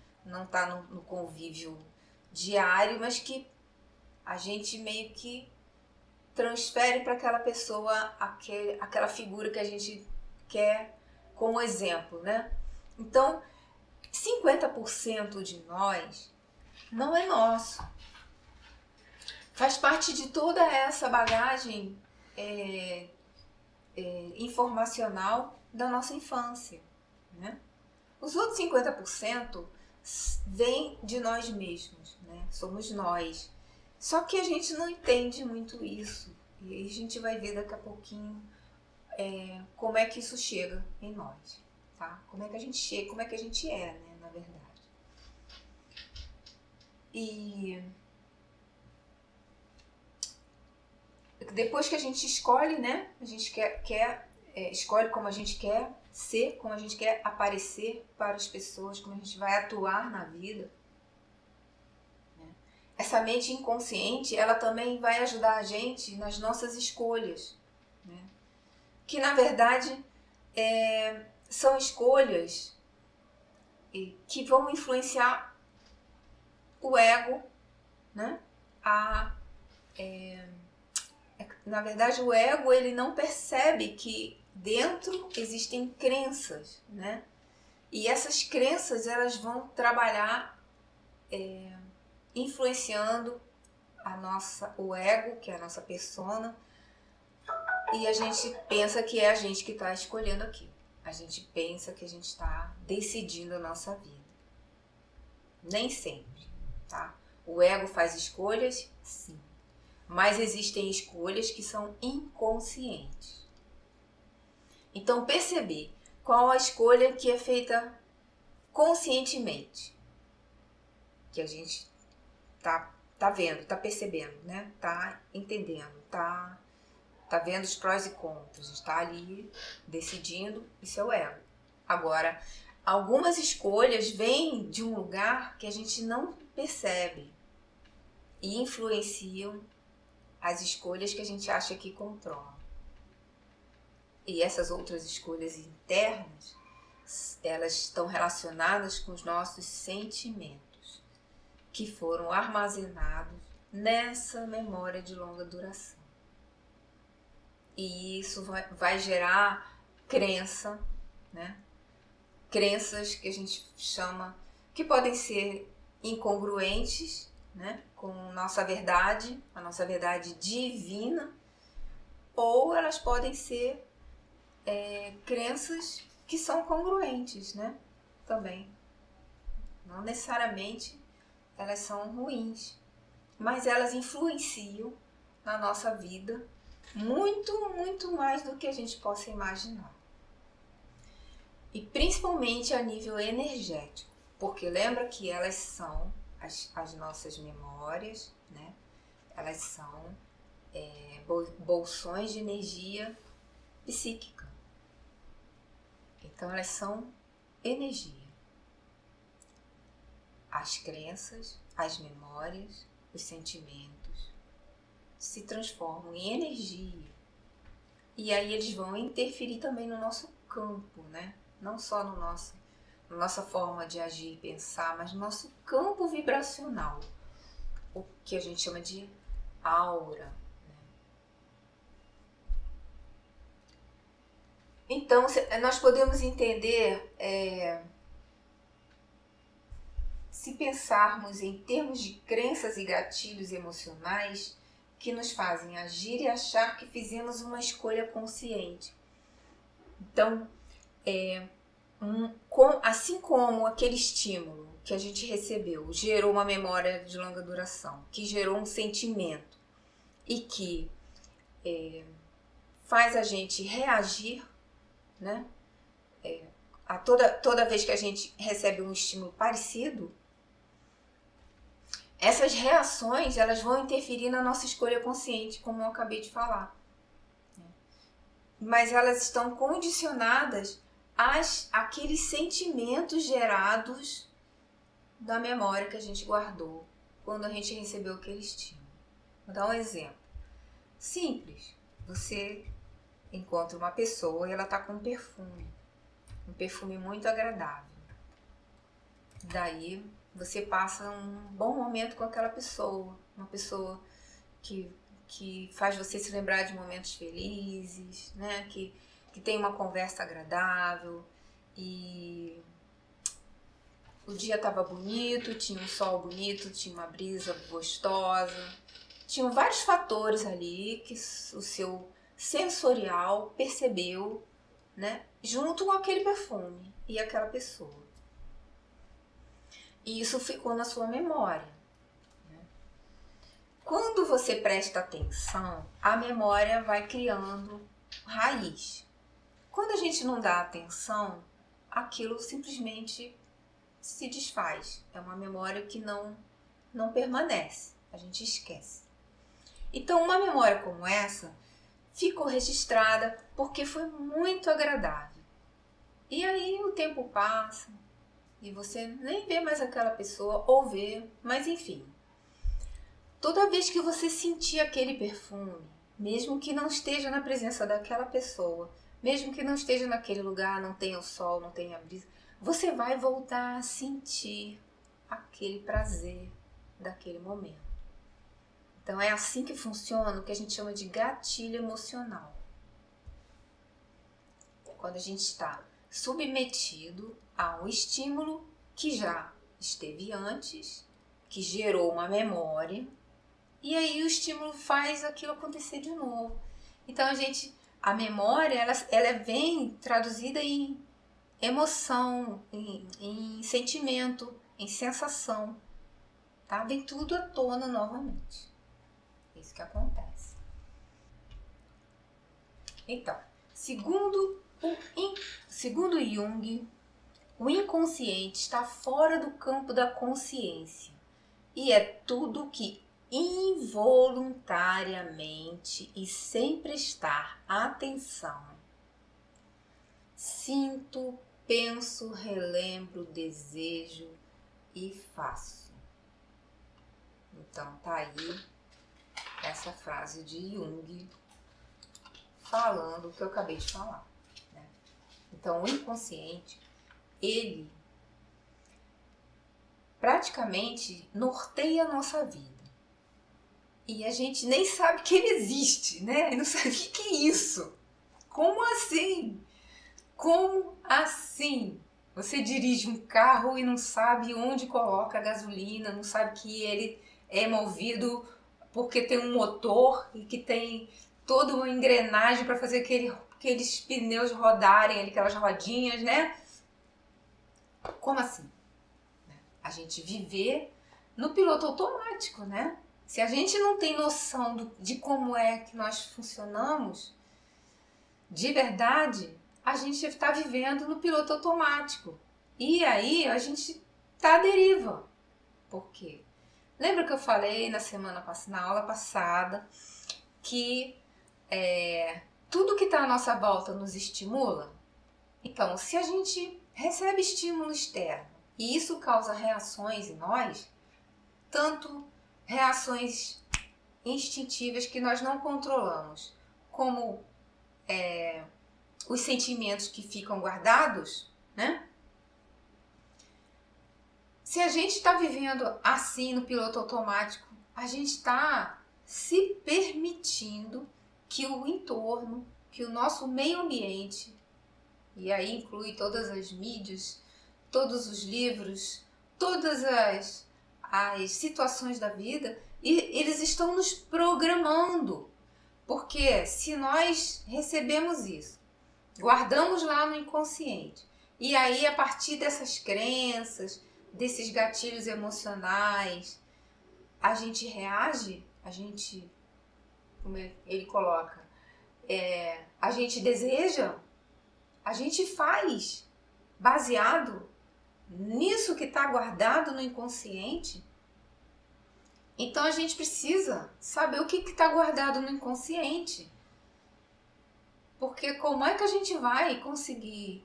tá no convívio diário, mas que a gente meio que transfere para aquela pessoa aquela figura que a gente quer como exemplo, né? Então, 50% de nós não é nosso. Faz parte de toda essa bagagem informacional da nossa infância, né? Os outros 50% vêm de nós mesmos, né? Somos nós. Só que a gente não entende muito isso. E aí a gente vai ver daqui a pouquinho como é que isso chega em nós, tá? Como é que a gente chega, como é que a gente é, né, na verdade. E depois que a gente escolhe, né, a gente escolhe como a gente quer ser, como a gente quer aparecer para as pessoas, como a gente vai atuar na vida. Essa mente inconsciente, ela também vai ajudar a gente nas nossas escolhas, né? Que na verdade são escolhas que vão influenciar o ego, né? Na verdade, o ego, ele não percebe que dentro existem crenças, né? E essas crenças, elas vão trabalhar influenciando o ego, que é a nossa persona, e a gente pensa que é a gente que está escolhendo aquilo. A gente pensa que a gente está decidindo a nossa vida. Nem sempre, tá? O ego faz escolhas, sim. Mas existem escolhas que são inconscientes. Então, perceber qual a escolha que é feita conscientemente, que a gente tá vendo, tá percebendo, né? Tá entendendo, tá vendo os prós e contras, está ali decidindo, isso é o ego. Agora, algumas escolhas vêm de um lugar que a gente não percebe e influenciam as escolhas que a gente acha que controla. E essas outras escolhas internas, elas estão relacionadas com os nossos sentimentos, que foram armazenados nessa memória de longa duração. E isso vai gerar crença, né? Crenças que a gente chama, que podem ser incongruentes, né, com nossa verdade, a nossa verdade divina, ou elas podem ser crenças que são congruentes, né, também. Não necessariamente elas são ruins, mas elas influenciam na nossa vida muito, muito mais do que a gente possa imaginar. E principalmente a nível energético, porque lembra que elas são as nossas memórias, né? Elas são bolsões de energia psíquica. Então elas são energia. As crenças, as memórias, os sentimentos se transformam em energia. E aí eles vão interferir também no nosso campo, né? Não só no nosso nossa forma de agir e pensar, mas no nosso campo vibracional, o que a gente chama de aura. Então, nós podemos entender, se pensarmos em termos de crenças e gatilhos emocionais que nos fazem agir e achar que fizemos uma escolha consciente. Então, assim como aquele estímulo que a gente recebeu gerou uma memória de longa duração, que gerou um sentimento e que faz a gente reagir, né? Toda vez que a gente recebe um estímulo parecido, essas reações elas vão interferir na nossa escolha consciente, como eu acabei de falar. Mas elas estão condicionadas àqueles sentimentos gerados da memória que a gente guardou quando a gente recebeu aquele estímulo. Vou dar um exemplo simples. Você encontra uma pessoa e ela está com um perfume muito agradável. Daí você passa um bom momento com aquela pessoa, uma pessoa que faz você se lembrar de momentos felizes, né? Que tem uma conversa agradável e o dia estava bonito, tinha um sol bonito, tinha uma brisa gostosa, tinham vários fatores ali que o seu sensorial percebeu, né? Junto com aquele perfume e aquela pessoa. E isso ficou na sua memória. Quando você presta atenção, a memória vai criando raiz. Quando a gente não dá atenção, aquilo simplesmente se desfaz. É uma memória que não permanece, a gente esquece. Então, uma memória como essa ficou registrada porque foi muito agradável. E aí o tempo passa e você nem vê mais aquela pessoa ou vê, mas enfim. Toda vez que você sentir aquele perfume, mesmo que não esteja na presença daquela pessoa, mesmo que não esteja naquele lugar, não tenha o sol, não tenha a brisa, você vai voltar a sentir aquele prazer daquele momento. Então é assim que funciona o que a gente chama de gatilho emocional. Quando a gente está submetido a um estímulo que já esteve antes, que gerou uma memória, e aí o estímulo faz aquilo acontecer de novo. Então a memória, ela vem traduzida em emoção, em sentimento, em sensação, tá? Vem tudo à tona novamente. É isso que acontece. Então, segundo Jung, o inconsciente está fora do campo da consciência e é tudo que involuntariamente e sem prestar atenção sinto, penso, relembro, desejo e faço. Então tá aí essa frase de Jung falando o que eu acabei de falar, né? Então o inconsciente, ele praticamente norteia a nossa vida. E a gente nem sabe que ele existe, né? Não sabe o que é isso. Como assim? Como assim? Você dirige um carro e não sabe onde coloca a gasolina, não sabe que ele é movido porque tem um motor e que tem toda uma engrenagem para fazer aqueles pneus rodarem, aquelas rodinhas, né? Como assim? A gente viver no piloto automático, né? Se a gente não tem noção de como é que nós funcionamos, de verdade, a gente está vivendo no piloto automático. E aí a gente está à deriva. Por quê? Lembra que eu falei na aula passada que tudo que está à nossa volta nos estimula? Então, se a gente recebe estímulo externo e isso causa reações em nós, tanto reações instintivas que nós não controlamos, como os sentimentos que ficam guardados, né? Se a gente está vivendo assim no piloto automático, a gente está se permitindo que o entorno, que o nosso meio ambiente, e aí inclui todas as mídias, todos os livros, todas as situações da vida, e eles estão nos programando. Porque se nós recebemos isso, guardamos lá no inconsciente, e aí a partir dessas crenças, desses gatilhos emocionais, a gente reage, a gente, como ele coloca, a gente deseja, a gente faz baseado nisso que está guardado no inconsciente. Então a gente precisa saber o que está guardado no inconsciente. Porque como é que a gente vai conseguir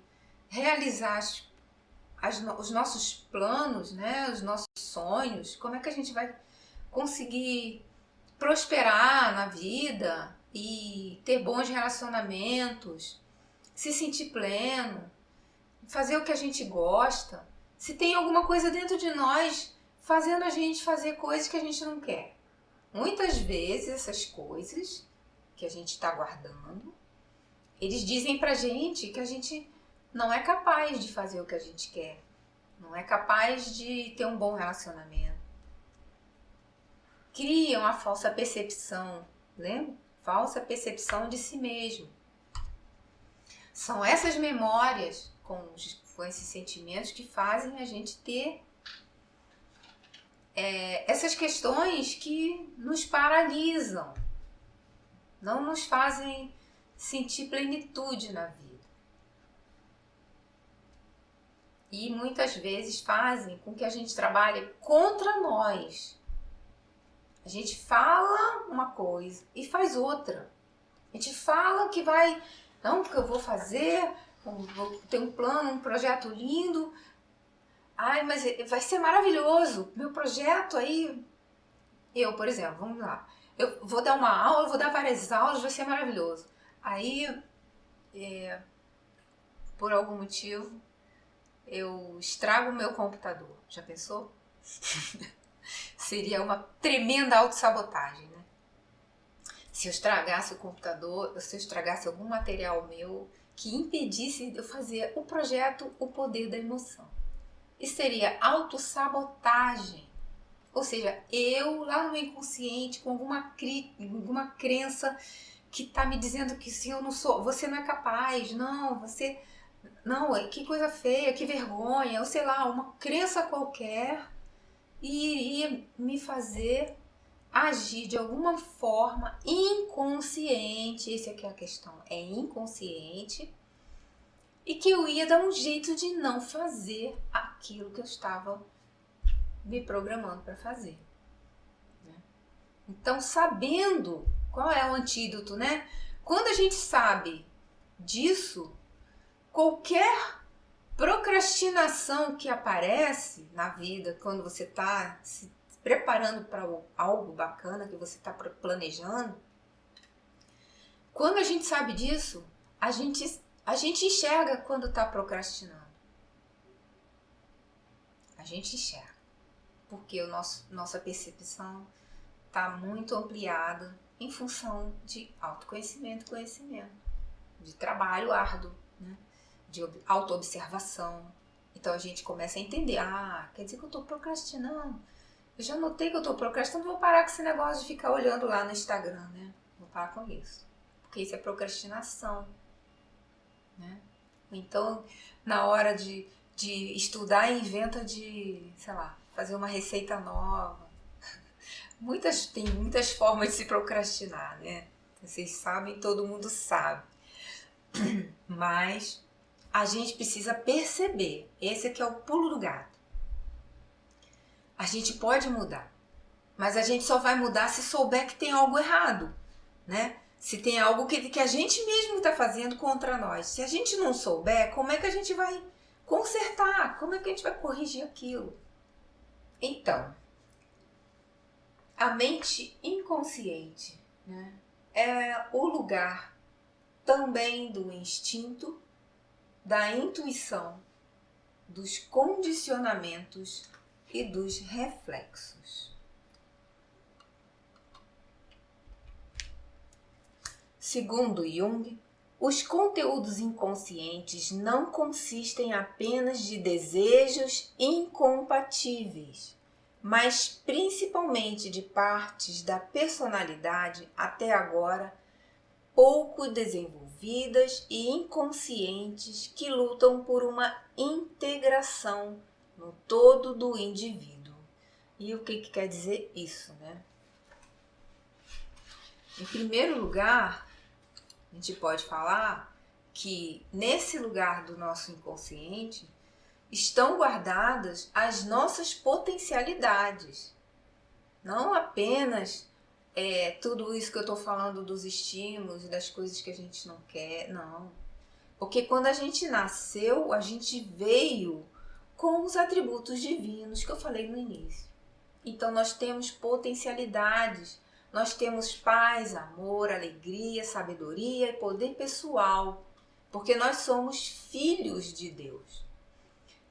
realizar os nossos planos, né? Os nossos sonhos? Como é que a gente vai conseguir prosperar na vida e ter bons relacionamentos, se sentir pleno, fazer o que a gente gosta, se tem alguma coisa dentro de nós fazendo a gente fazer coisas que a gente não quer? Muitas vezes essas coisas que a gente está guardando, eles dizem pra gente que a gente não é capaz de fazer o que a gente quer, não é capaz de ter um bom relacionamento. Criam a falsa percepção, lembra? Falsa percepção de si mesmo. São essas memórias com esses sentimentos que fazem a gente ter essas questões que nos paralisam, não nos fazem sentir plenitude na vida. E muitas vezes fazem com que a gente trabalhe contra nós. A gente fala uma coisa e faz outra. A gente fala que vai, não, porque eu vou fazer, vou ter um plano, um projeto lindo. Ai, mas vai ser maravilhoso. Meu projeto aí, por exemplo, vamos lá. Eu vou dar uma aula, vou dar várias aulas, vai ser maravilhoso. Aí, por algum motivo, eu estrago o meu computador. Já pensou? Seria uma tremenda autossabotagem, né? Se eu estragasse o computador, se eu estragasse algum material meu que impedisse de eu fazer o projeto O Poder da Emoção. Isso seria autossabotagem. Ou seja, eu lá no meu inconsciente com alguma crença que está me dizendo que se eu não sou, você não é capaz, não, que coisa feia, que vergonha, ou sei lá, uma crença qualquer, e ia me fazer agir de alguma forma inconsciente, essa aqui é a questão, é inconsciente, e que eu ia dar um jeito de não fazer aquilo que eu estava me programando para fazer. Né? Então, sabendo qual é o antídoto, né? Quando a gente sabe disso, qualquer procrastinação que aparece na vida, quando você está se preparando para algo bacana que você está planejando, quando a gente sabe disso, a gente enxerga quando está procrastinando. A gente enxerga. Porque nossa percepção está muito ampliada em função de autoconhecimento e conhecimento, de trabalho árduo, né? De autoobservação. Então a gente começa a entender, quer dizer que eu estou procrastinando. Eu já notei que eu estou procrastinando, vou parar com esse negócio de ficar olhando lá no Instagram, né? Vou parar com isso. Porque isso é procrastinação, né? Então, na hora de estudar, inventa de, sei lá, fazer uma receita nova. Tem muitas formas de se procrastinar, né? Vocês sabem, todo mundo sabe. Mas a gente precisa perceber. Esse aqui é o pulo do gato. A gente pode mudar, mas a gente só vai mudar se souber que tem algo errado, né? Se tem algo que a gente mesmo está fazendo contra nós. Se a gente não souber, como é que a gente vai consertar? Como é que a gente vai corrigir aquilo? Então, a mente inconsciente, né, é o lugar também do instinto, da intuição, dos condicionamentos e dos reflexos. Segundo Jung, os conteúdos inconscientes não consistem apenas de desejos incompatíveis, mas principalmente de partes da personalidade até agora pouco desenvolvidas e inconscientes que lutam por uma integração no todo do indivíduo. E o que quer dizer isso, né? Em primeiro lugar, a gente pode falar que nesse lugar do nosso inconsciente estão guardadas as nossas potencialidades. Não apenas tudo isso que eu estou falando dos estímulos, das coisas que a gente não quer, não. Porque quando a gente nasceu, a gente veio com os atributos divinos que eu falei no início. Então nós temos potencialidades. Nós temos paz, amor, alegria, sabedoria e poder pessoal, porque nós somos filhos de Deus,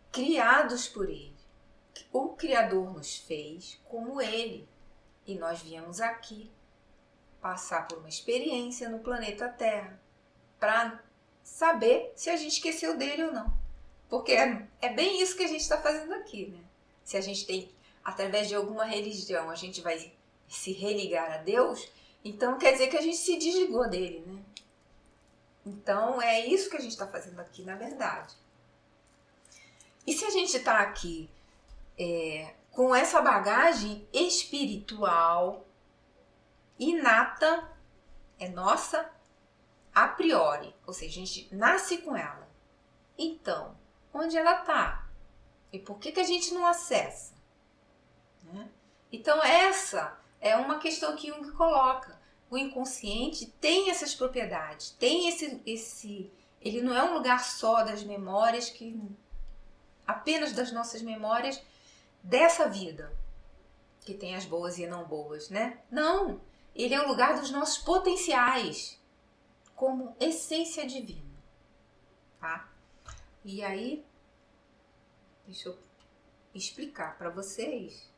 criados por Ele. O Criador nos fez como Ele, e nós viemos aqui passar por uma experiência no planeta Terra para saber se a gente esqueceu dele ou não. Porque é bem isso que a gente está fazendo aqui, né? Se a gente tem, através de alguma religião, a gente vai se religar a Deus, então quer dizer que a gente se desligou dele, né? Então é isso que a gente está fazendo aqui, na verdade. E se a gente está aqui com essa bagagem espiritual inata, é nossa a priori, ou seja, a gente nasce com ela. Então, onde ela está? E por que a gente não acessa? Né? Então essa é uma questão que Jung coloca. O inconsciente tem essas propriedades, tem ele não é um lugar só das memórias, apenas das nossas memórias dessa vida, que tem as boas e não boas, né? Não, ele é o lugar dos nossos potenciais, como essência divina, tá? E aí, deixa eu explicar para vocês.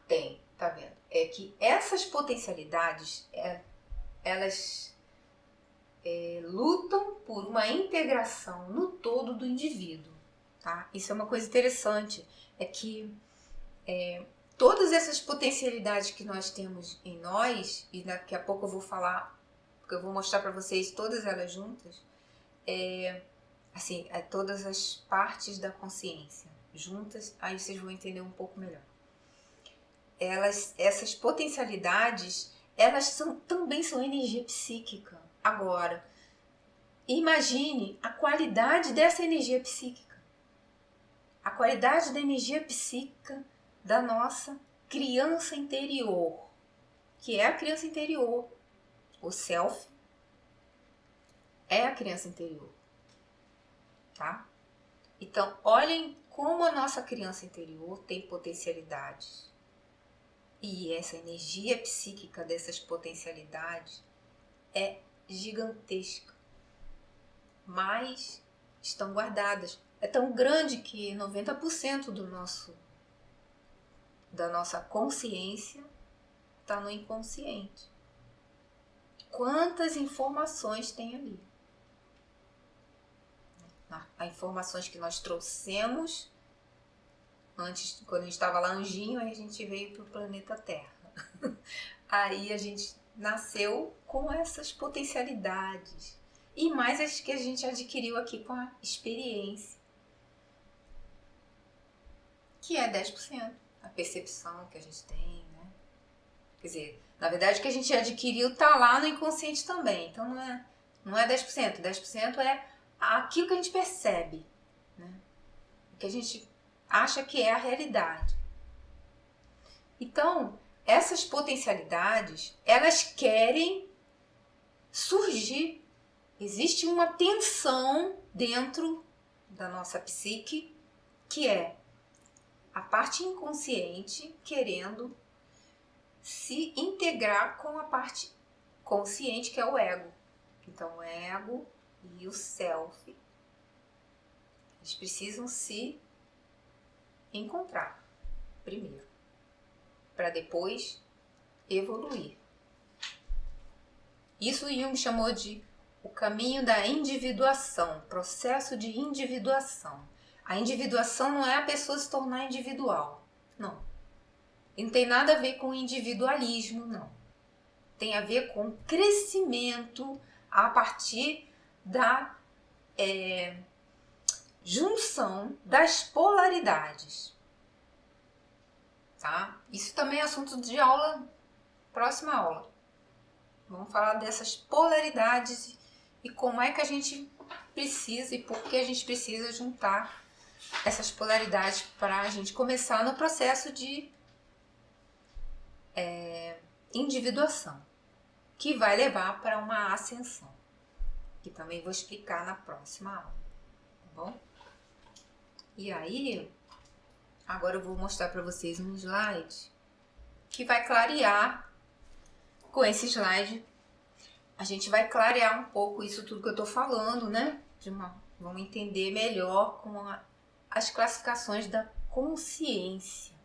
Tem, tá vendo? É que essas potencialidades, elas lutam por uma integração no todo do indivíduo, tá? Isso é uma coisa interessante, é que todas essas potencialidades que nós temos em nós, e daqui a pouco eu vou falar, porque eu vou mostrar para vocês todas elas juntas, todas as partes da consciência juntas, aí vocês vão entender um pouco melhor. Essas potencialidades, elas também são energia psíquica. Agora, imagine a qualidade dessa energia psíquica. A qualidade da energia psíquica da nossa criança interior, que é a criança interior. O self é a criança interior, tá? Então, olhem como a nossa criança interior tem potencialidades. E essa energia psíquica dessas potencialidades é gigantesca, mas estão guardadas. É tão grande que 90% da nossa consciência está no inconsciente. Quantas informações tem ali? As informações que nós trouxemos antes, quando a gente estava lá anjinho, aí a gente veio para o planeta Terra. Aí a gente nasceu com essas potencialidades. E mais as que a gente adquiriu aqui com a experiência. Que é 10%. A percepção que a gente tem, né? Quer dizer, na verdade o que a gente adquiriu está lá no inconsciente também. Então não é 10%. 10% é aquilo que a gente percebe, né? O que a gente acha que é a realidade. Então, essas potencialidades, elas querem surgir. Existe uma tensão dentro da nossa psique, que é a parte inconsciente querendo se integrar com a parte consciente, que é o ego. Então, o ego e o self, eles precisam se encontrar primeiro, para depois evoluir. Isso Jung chamou de o caminho da individuação, processo de individuação. A individuação não é a pessoa se tornar individual, não. E não tem nada a ver com individualismo, não. Tem a ver com crescimento a partir da junção das polaridades. Tá? Isso também é assunto de aula, próxima aula. Vamos falar dessas polaridades e como é que a gente precisa e por que a gente precisa juntar essas polaridades para a gente começar no processo de individuação, que vai levar para uma ascensão, que também vou explicar na próxima aula, tá bom? E aí, agora eu vou mostrar para vocês um slide que vai clarear. Com esse slide, a gente vai clarear um pouco isso tudo que eu tô falando, né? Vamos entender melhor as classificações da consciência.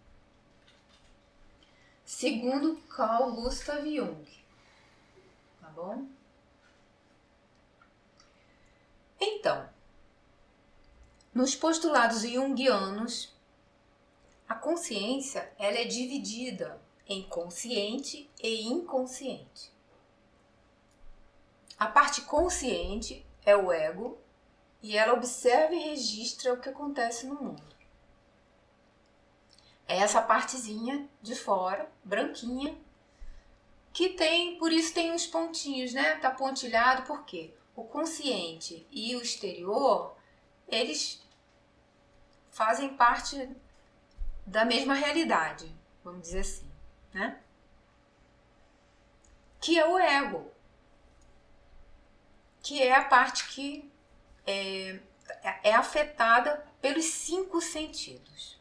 Segundo Carl Gustav Jung, tá bom? Então, nos postulados junguianos, a consciência ela é dividida em consciente e inconsciente. A parte consciente é o ego e ela observa e registra o que acontece no mundo. É essa partezinha de fora, branquinha, que por isso tem uns pontinhos, né? Tá pontilhado, por quê? O consciente e o exterior, eles fazem parte da mesma realidade, vamos dizer assim, né? Que é o ego, que é a parte que é afetada pelos 5 sentidos.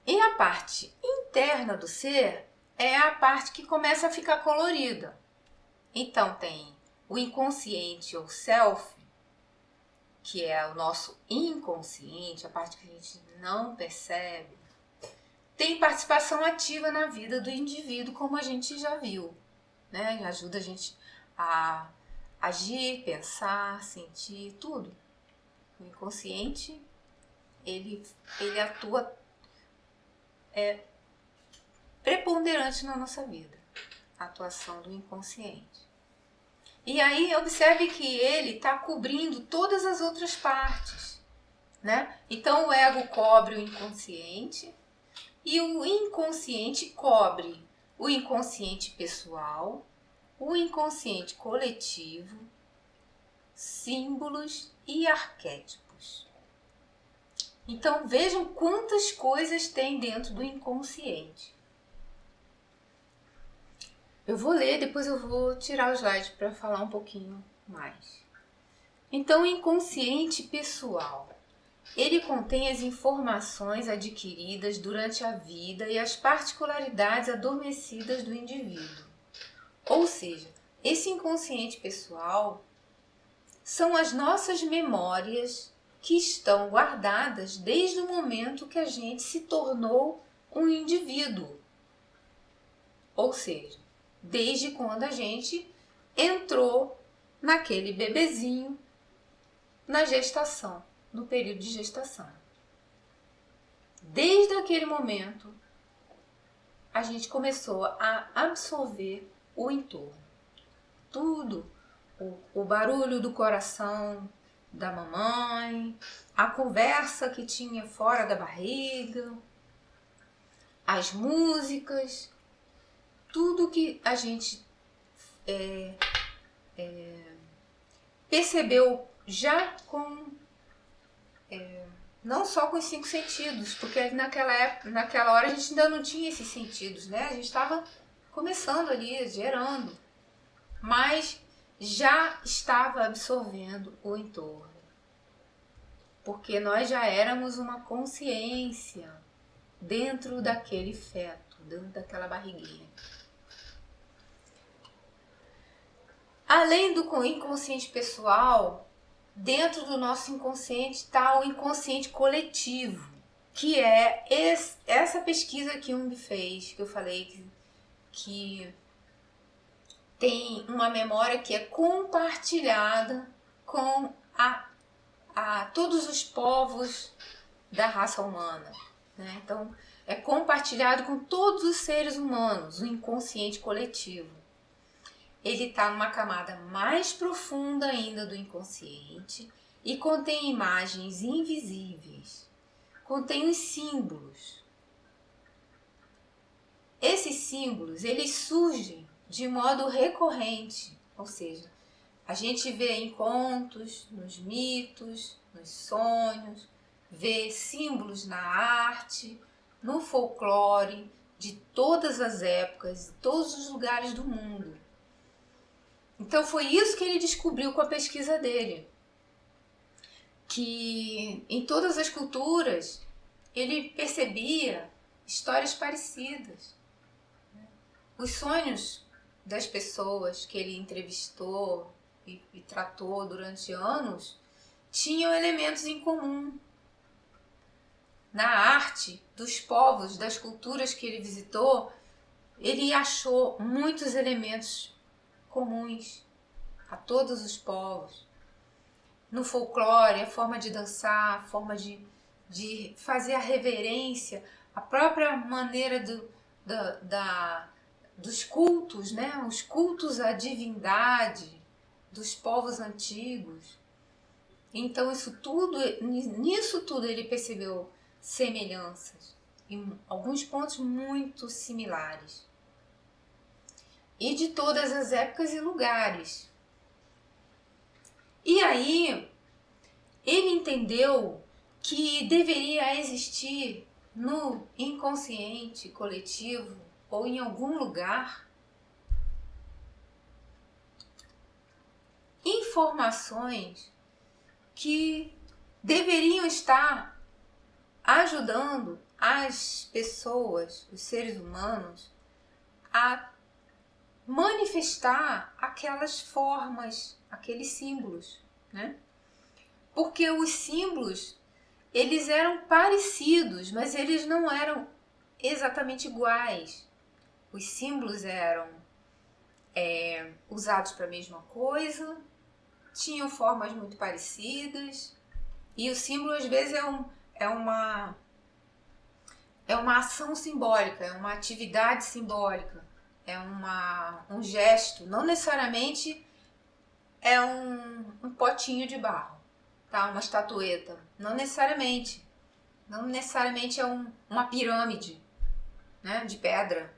E a parte interna do ser é a parte que começa a ficar colorida. Então tem o inconsciente ou self, que é o nosso inconsciente, a parte que a gente não percebe. Tem participação ativa na vida do indivíduo, como a gente já viu, né? Ajuda a gente a agir, pensar, sentir, tudo. O inconsciente, ele atua preponderante na nossa vida, a atuação do inconsciente. E aí observe que ele está cobrindo todas as outras partes, né? Então o ego cobre o inconsciente e o inconsciente cobre o inconsciente pessoal, o inconsciente coletivo, símbolos e arquétipos. Então vejam quantas coisas tem dentro do inconsciente. Eu vou ler, depois eu vou tirar o slide para falar um pouquinho mais. Então, o inconsciente pessoal, ele contém as informações adquiridas durante a vida e as particularidades adormecidas do indivíduo. Ou seja, esse inconsciente pessoal são as nossas memórias que estão guardadas desde o momento que a gente se tornou um indivíduo. Ou seja, desde quando a gente entrou naquele bebezinho na gestação, no período de gestação. Desde aquele momento, a gente começou a absorver o entorno. Tudo, o barulho do coração da mamãe, a conversa que tinha fora da barriga, as músicas, tudo que a gente percebeu já com não só com os 5 sentidos, porque naquela hora a gente ainda não tinha esses sentidos, né? A gente estava começando ali, gerando, mas já estava absorvendo o entorno, porque nós já éramos uma consciência dentro daquele feto, dentro daquela barriguinha. Além do inconsciente pessoal, dentro do nosso inconsciente está o inconsciente coletivo, que é essa pesquisa que Jung fez, que eu falei que tem uma memória que é compartilhada com a todos os povos da raça humana, né? Então, é compartilhado com todos os seres humanos, o inconsciente coletivo. Ele está numa camada mais profunda ainda do inconsciente e contém imagens invisíveis, contém os símbolos. Esses símbolos, eles surgem de modo recorrente, ou seja, a gente vê em contos, nos mitos, nos sonhos, vê símbolos na arte, no folclore de todas as épocas, de todos os lugares do mundo. Então foi isso que ele descobriu com a pesquisa dele, que em todas as culturas ele percebia histórias parecidas. Os sonhos das pessoas que ele entrevistou e tratou durante anos tinham elementos em comum. Na arte dos povos, das culturas que ele visitou, ele achou muitos elementos comuns a todos os povos. No folclore, a forma de dançar, a forma de fazer a reverência, a própria maneira dos cultos, né? Os cultos à divindade dos povos antigos. Então nisso tudo ele percebeu semelhanças e alguns pontos muito similares. E de todas as épocas e lugares. E aí ele entendeu que deveria existir no inconsciente coletivo ou em algum lugar informações que deveriam estar ajudando as pessoas, os seres humanos, a manifestar aquelas formas, aqueles símbolos, né? Porque os símbolos, eles eram parecidos, mas eles não eram exatamente iguais. Os símbolos eram usados para a mesma coisa, tinham formas muito parecidas, e o símbolo às vezes é uma ação simbólica, é uma atividade simbólica, é um gesto, não necessariamente é um potinho de barro, tá? Uma estatueta, não necessariamente é uma pirâmide, né? De pedra.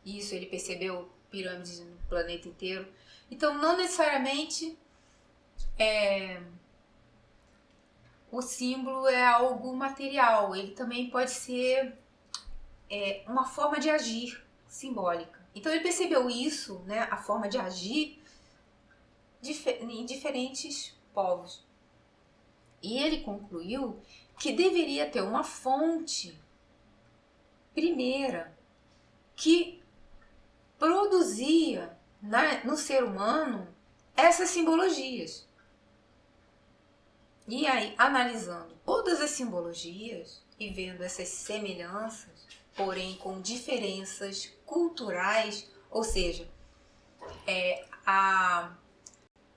Isso, ele percebeu pirâmides no planeta inteiro. Então, não necessariamente o símbolo é algo material, ele também pode ser uma forma de agir simbólica. Então ele percebeu isso, né, a forma de agir em diferentes povos. E ele concluiu que deveria ter uma fonte primeira que produzia no ser humano essas simbologias. E aí, analisando todas as simbologias e vendo essas semelhanças, porém com diferenças culturais, ou seja,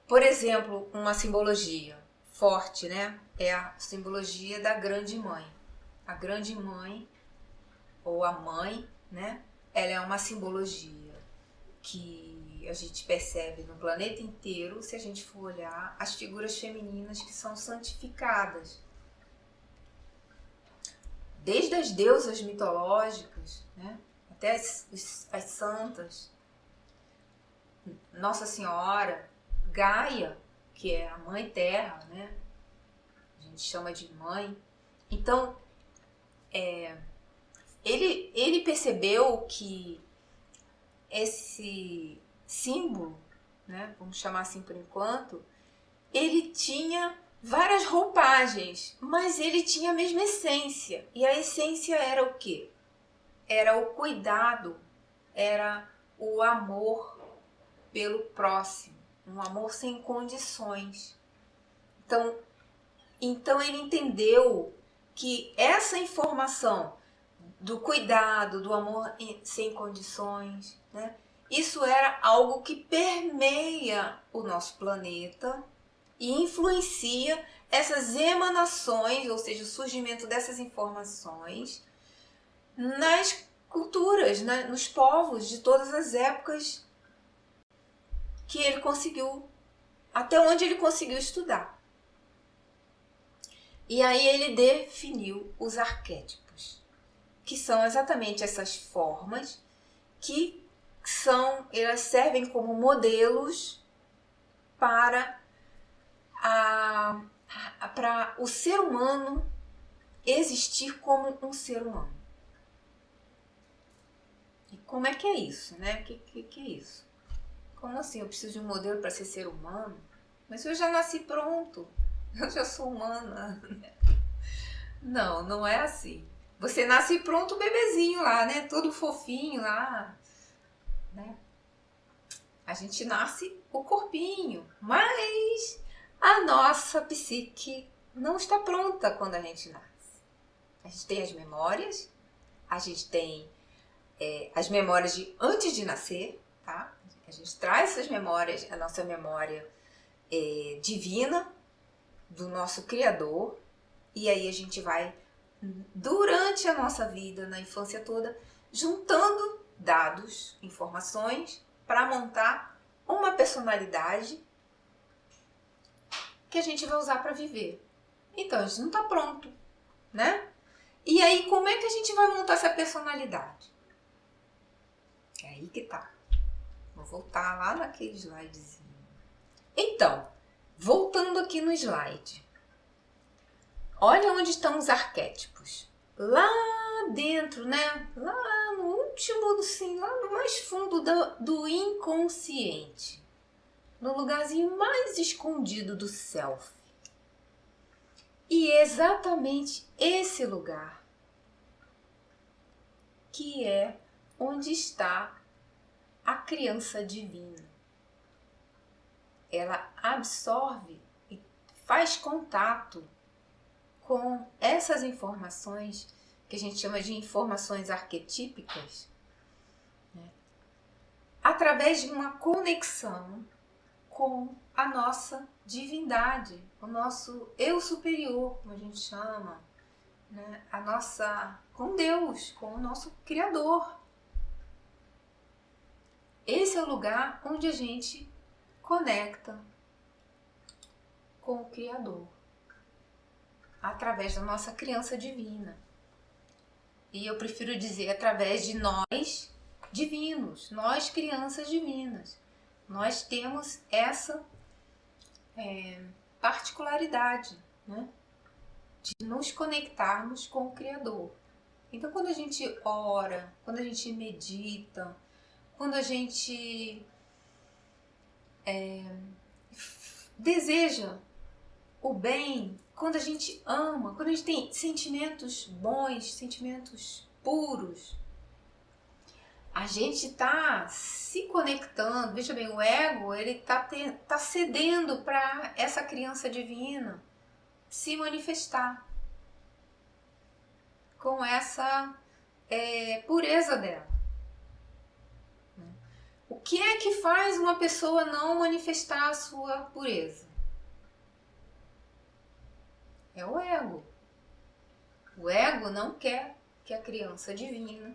por exemplo, uma simbologia forte, né? É a simbologia da grande mãe. A grande mãe, ou a mãe, né? Ela é uma simbologia que a gente percebe no planeta inteiro se a gente for olhar as figuras femininas que são santificadas. Desde as deusas mitológicas, né? Até as santas, Nossa Senhora, Gaia, que é a Mãe Terra, né? A gente chama de mãe. Então, ele percebeu que esse símbolo, né, vamos chamar assim por enquanto, ele tinha várias roupagens, mas ele tinha a mesma essência. E a essência era o quê? Era o cuidado, era o amor pelo próximo, um amor sem condições. Então ele entendeu que essa informação do cuidado, do amor sem condições, né? Isso era algo que permeia o nosso planeta e influencia essas emanações, ou seja, o surgimento dessas informações nas culturas, né? Nos povos de todas as épocas que ele conseguiu, até onde ele conseguiu estudar. E aí ele definiu os arquétipos, que são exatamente essas formas que elas servem como modelos para o ser humano existir como um ser humano. E como é que é isso, né? Que é isso? Como assim? Eu preciso de um modelo para ser humano? Mas eu já nasci pronto. Eu já sou humana. Não, não é assim. Você nasce pronto, bebezinho lá, né? Todo fofinho lá, né? A gente nasce o corpinho, mas a nossa psique não está pronta quando a gente nasce. A gente tem as memórias, a gente tem as memórias de antes de nascer, tá? A gente traz essas memórias, a nossa memória divina do nosso Criador, e aí a gente vai, durante a nossa vida, na infância toda, juntando dados, informações, para montar uma personalidade que a gente vai usar para viver. Então, a gente não está pronto, né? E aí, como é que a gente vai montar essa personalidade? É aí que tá. Vou voltar lá naquele slidezinho. Então, voltando aqui no slide. Olha onde estão os arquétipos. Lá dentro, né? Lá no último, assim, lá no mais fundo do inconsciente. No lugarzinho mais escondido do self. E é exatamente esse lugar que é onde está a criança divina. Ela absorve e faz contato com essas informações que a gente chama de informações arquetípicas, né? Através de uma conexão com a nossa divindade, o nosso eu superior, como a gente chama, né? Com Deus, com o nosso Criador. Esse é o lugar onde a gente conecta com o Criador, através da nossa criança divina. E eu prefiro dizer através de nós divinos, nós crianças divinas. Nós temos essa particularidade, né? De nos conectarmos com o Criador. Então, quando a gente ora, quando a gente medita, quando a gente deseja o bem, quando a gente ama, quando a gente tem sentimentos bons, sentimentos puros, a gente está se conectando. Veja bem, o ego ele tá cedendo para essa criança divina se manifestar com essa pureza dela. O que é que faz uma pessoa não manifestar a sua pureza? É o ego. O ego não quer que a criança divina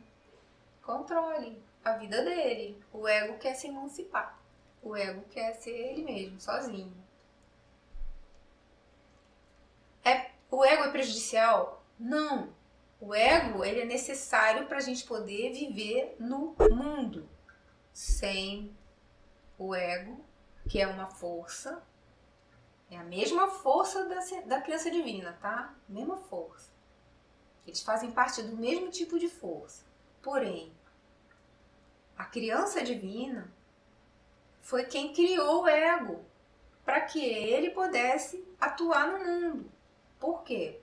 controle a vida dele. O ego quer se emancipar. O ego quer ser ele mesmo, sozinho. O ego é prejudicial? Não. O ego ele é necessário para a gente poder viver no mundo. Sem o ego, que é uma força, é a mesma força da criança divina, tá? Mesma força. Eles fazem parte do mesmo tipo de força. Porém, a criança divina foi quem criou o ego para que ele pudesse atuar no mundo. Por quê?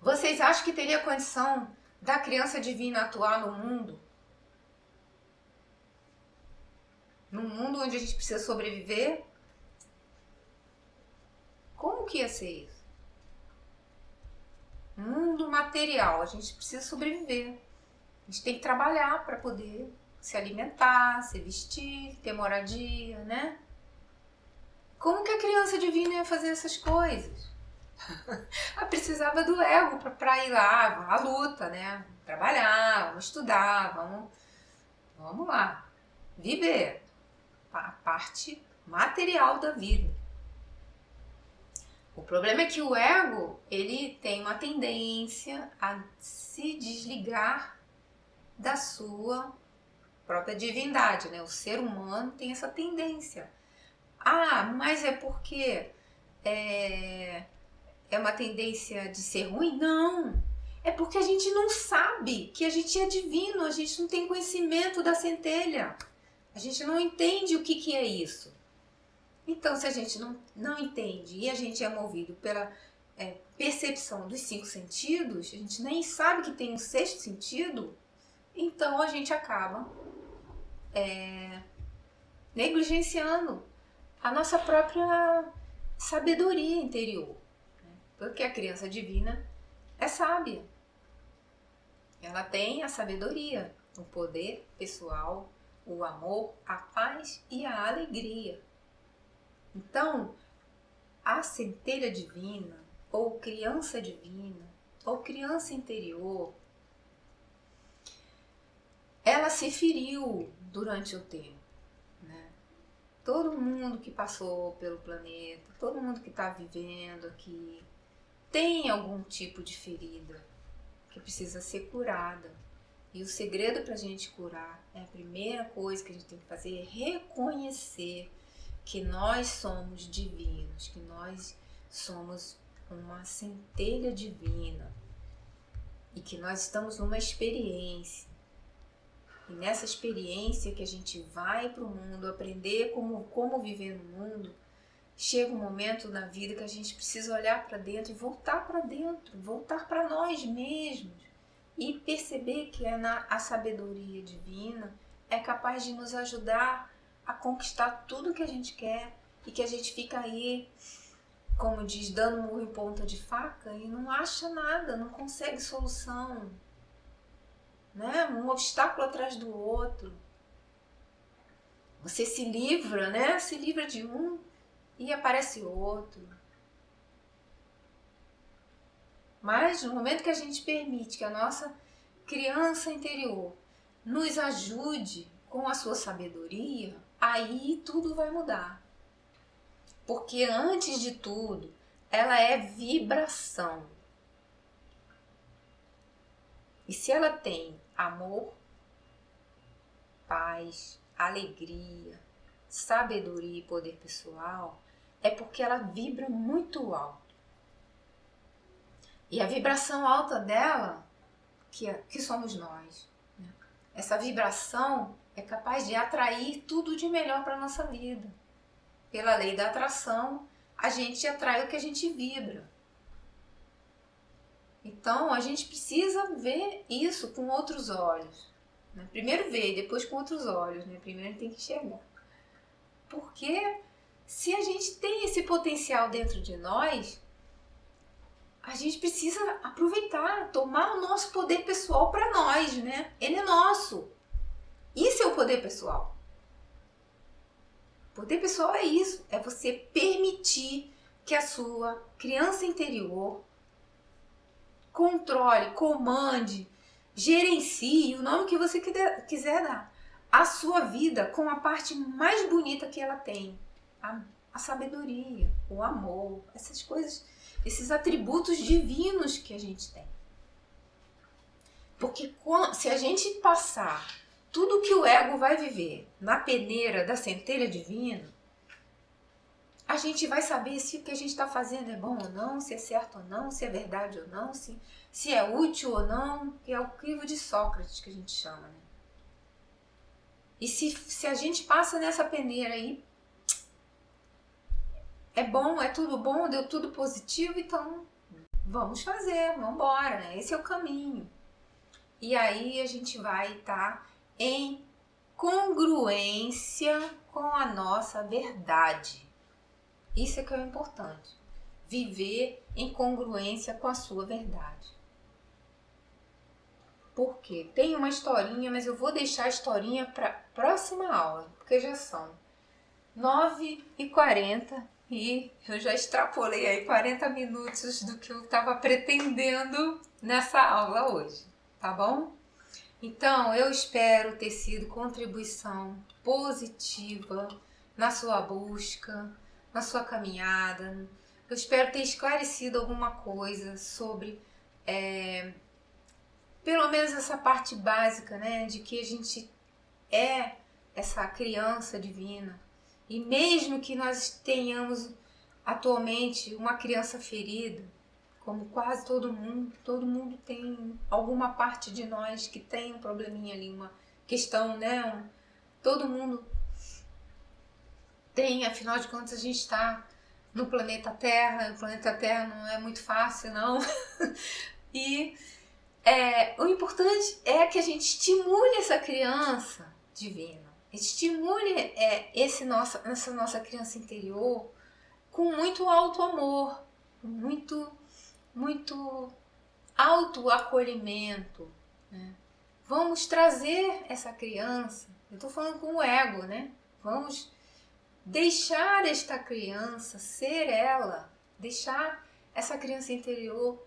Vocês acham que teria condição da criança divina atuar no mundo? Num mundo onde a gente precisa sobreviver? que ia ser isso? Mundo material, a gente precisa sobreviver. A gente tem que trabalhar para poder se alimentar, se vestir, ter moradia, né? Como que a criança divina ia fazer essas coisas? Ela precisava do ego para ir lá, à luta, né? Trabalhar, vamos estudar, vamos lá, viver a parte material da vida. O problema é que o ego, ele tem uma tendência a se desligar da sua própria divindade, né? O ser humano tem essa tendência. Ah, mas é porque é uma tendência de ser ruim? Não! É porque a gente não sabe que a gente é divino, a gente não tem conhecimento da centelha. A gente não entende o que é isso. Então, se a gente não entende e a gente é movido pela percepção dos 5 sentidos, a gente nem sabe que tem um 6º sentido, então a gente acaba negligenciando a nossa própria sabedoria interior. Né? Porque a criança divina é sábia. Ela tem a sabedoria, o poder pessoal, o amor, a paz e a alegria. Então, a centelha divina, ou criança divina, ou criança interior, ela se feriu durante o tempo. Né? Todo mundo que passou pelo planeta, todo mundo que está vivendo aqui, tem algum tipo de ferida que precisa ser curada. E o segredo para a gente curar, a primeira coisa que a gente tem que fazer é reconhecer que nós somos divinos, que nós somos uma centelha divina e que nós estamos numa experiência. E nessa experiência que a gente vai para o mundo, aprender como viver no mundo, chega um momento na vida que a gente precisa olhar para dentro e voltar para dentro, voltar para nós mesmos e perceber que a sabedoria divina é capaz de nos ajudar a conquistar tudo que a gente quer e que a gente fica aí, como diz, dando murro em ponta de faca e não acha nada, não consegue solução, né? Um obstáculo atrás do outro. Você se livra, né? Se livra de um e aparece outro. Mas no momento que a gente permite que a nossa criança interior nos ajude com a sua sabedoria, aí tudo vai mudar. Porque antes de tudo, ela é vibração. E se ela tem amor, paz, alegria, sabedoria e poder pessoal, é porque ela vibra muito alto. E a vibração alta dela, que somos nós. Né? Essa vibração é capaz de atrair tudo de melhor para a nossa vida. Pela lei da atração, a gente atrai o que a gente vibra. Então, a gente precisa ver isso com outros olhos. Né? Primeiro ver, depois com outros olhos. Né? Primeiro a gente tem que enxergar. Porque se a gente tem esse potencial dentro de nós, a gente precisa aproveitar, tomar o nosso poder pessoal para nós, né? Ele é nosso. Isso é o poder pessoal. Poder pessoal é isso, é você permitir que a sua criança interior controle, comande, gerencie, o nome que você quiser dar, a sua vida com a parte mais bonita que ela tem, a sabedoria, o amor, essas coisas, esses atributos divinos que a gente tem. Porque se a gente passar tudo que o ego vai viver na peneira da centelha divina, a gente vai saber se o que a gente está fazendo é bom ou não, se é certo ou não, se é verdade ou não, se é útil ou não, que é o crivo de Sócrates que a gente chama. Né? E se a gente passa nessa peneira aí, é bom, é tudo bom, deu tudo positivo, então vamos fazer, vamos embora, né? Esse é o caminho. E aí a gente vai estar em congruência com a nossa verdade. Isso é que é o importante. viver em congruência com a sua verdade. Por quê? Tem uma historinha, mas eu vou deixar a historinha para a próxima aula, porque já são 9h40 e eu já extrapolei aí 40 minutos do que eu estava pretendendo nessa aula hoje, tá bom? Então, eu espero ter sido contribuição positiva na sua busca, na sua caminhada. Eu espero ter esclarecido alguma coisa sobre, pelo menos essa parte básica, né, de que a gente é essa criança divina. E mesmo que nós tenhamos atualmente uma criança ferida, como quase todo mundo tem alguma parte de nós que tem um probleminha ali, uma questão, né? Todo mundo tem, afinal de contas a gente está no planeta Terra, o planeta Terra não é muito fácil, não. E o importante é que a gente estimule essa criança divina, estimule essa nossa criança interior com muito alto amor, muito autoacolhimento, né? Vamos trazer essa criança, eu estou falando com o ego, né? Vamos deixar esta criança ser ela, deixar essa criança interior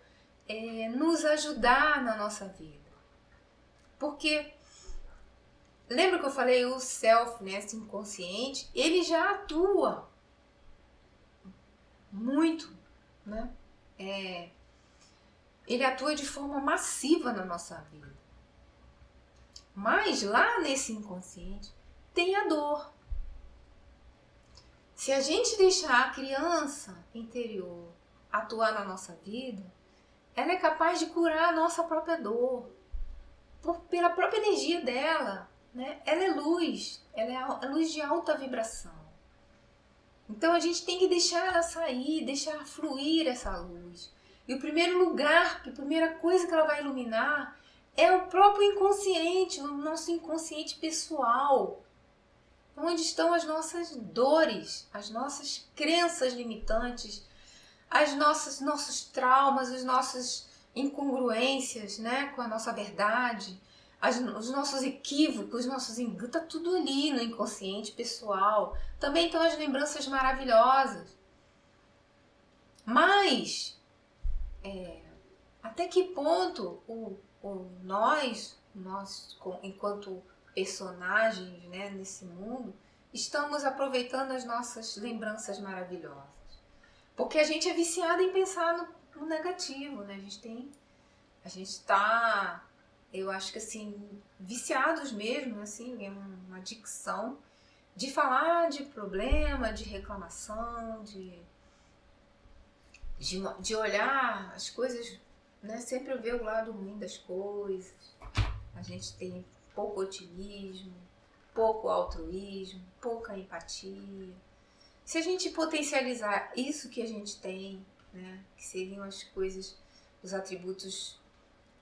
nos ajudar na nossa vida. Porque, lembra que eu falei o self, né, esse inconsciente, ele já atua muito, né? Ele atua de forma massiva na nossa vida. Mas lá nesse inconsciente tem a dor. Se a gente deixar a criança interior atuar na nossa vida, ela é capaz de curar a nossa própria dor. Pela própria energia dela, né? Ela é luz luz de alta vibração. Então a gente tem que deixar ela sair, deixar fluir essa luz. E o primeiro lugar, a primeira coisa que ela vai iluminar é o próprio inconsciente, o nosso inconsciente pessoal. Onde estão as nossas dores, as nossas crenças limitantes, nossos traumas, as nossas incongruências, né, com a nossa verdade, os nossos equívocos, está tudo ali no inconsciente pessoal. Também estão as lembranças maravilhosas. Mas até que ponto nós, enquanto personagens, né, nesse mundo, estamos aproveitando as nossas lembranças maravilhosas? Porque a gente é viciado em pensar no negativo, né? A gente está, eu acho que assim, viciados mesmo, assim, é uma adicção de falar de problema, de reclamação, de olhar as coisas, né? Sempre ver o lado ruim das coisas. A gente tem pouco otimismo, pouco altruísmo, pouca empatia. Se a gente potencializar isso que a gente tem, né, que seriam as coisas, os atributos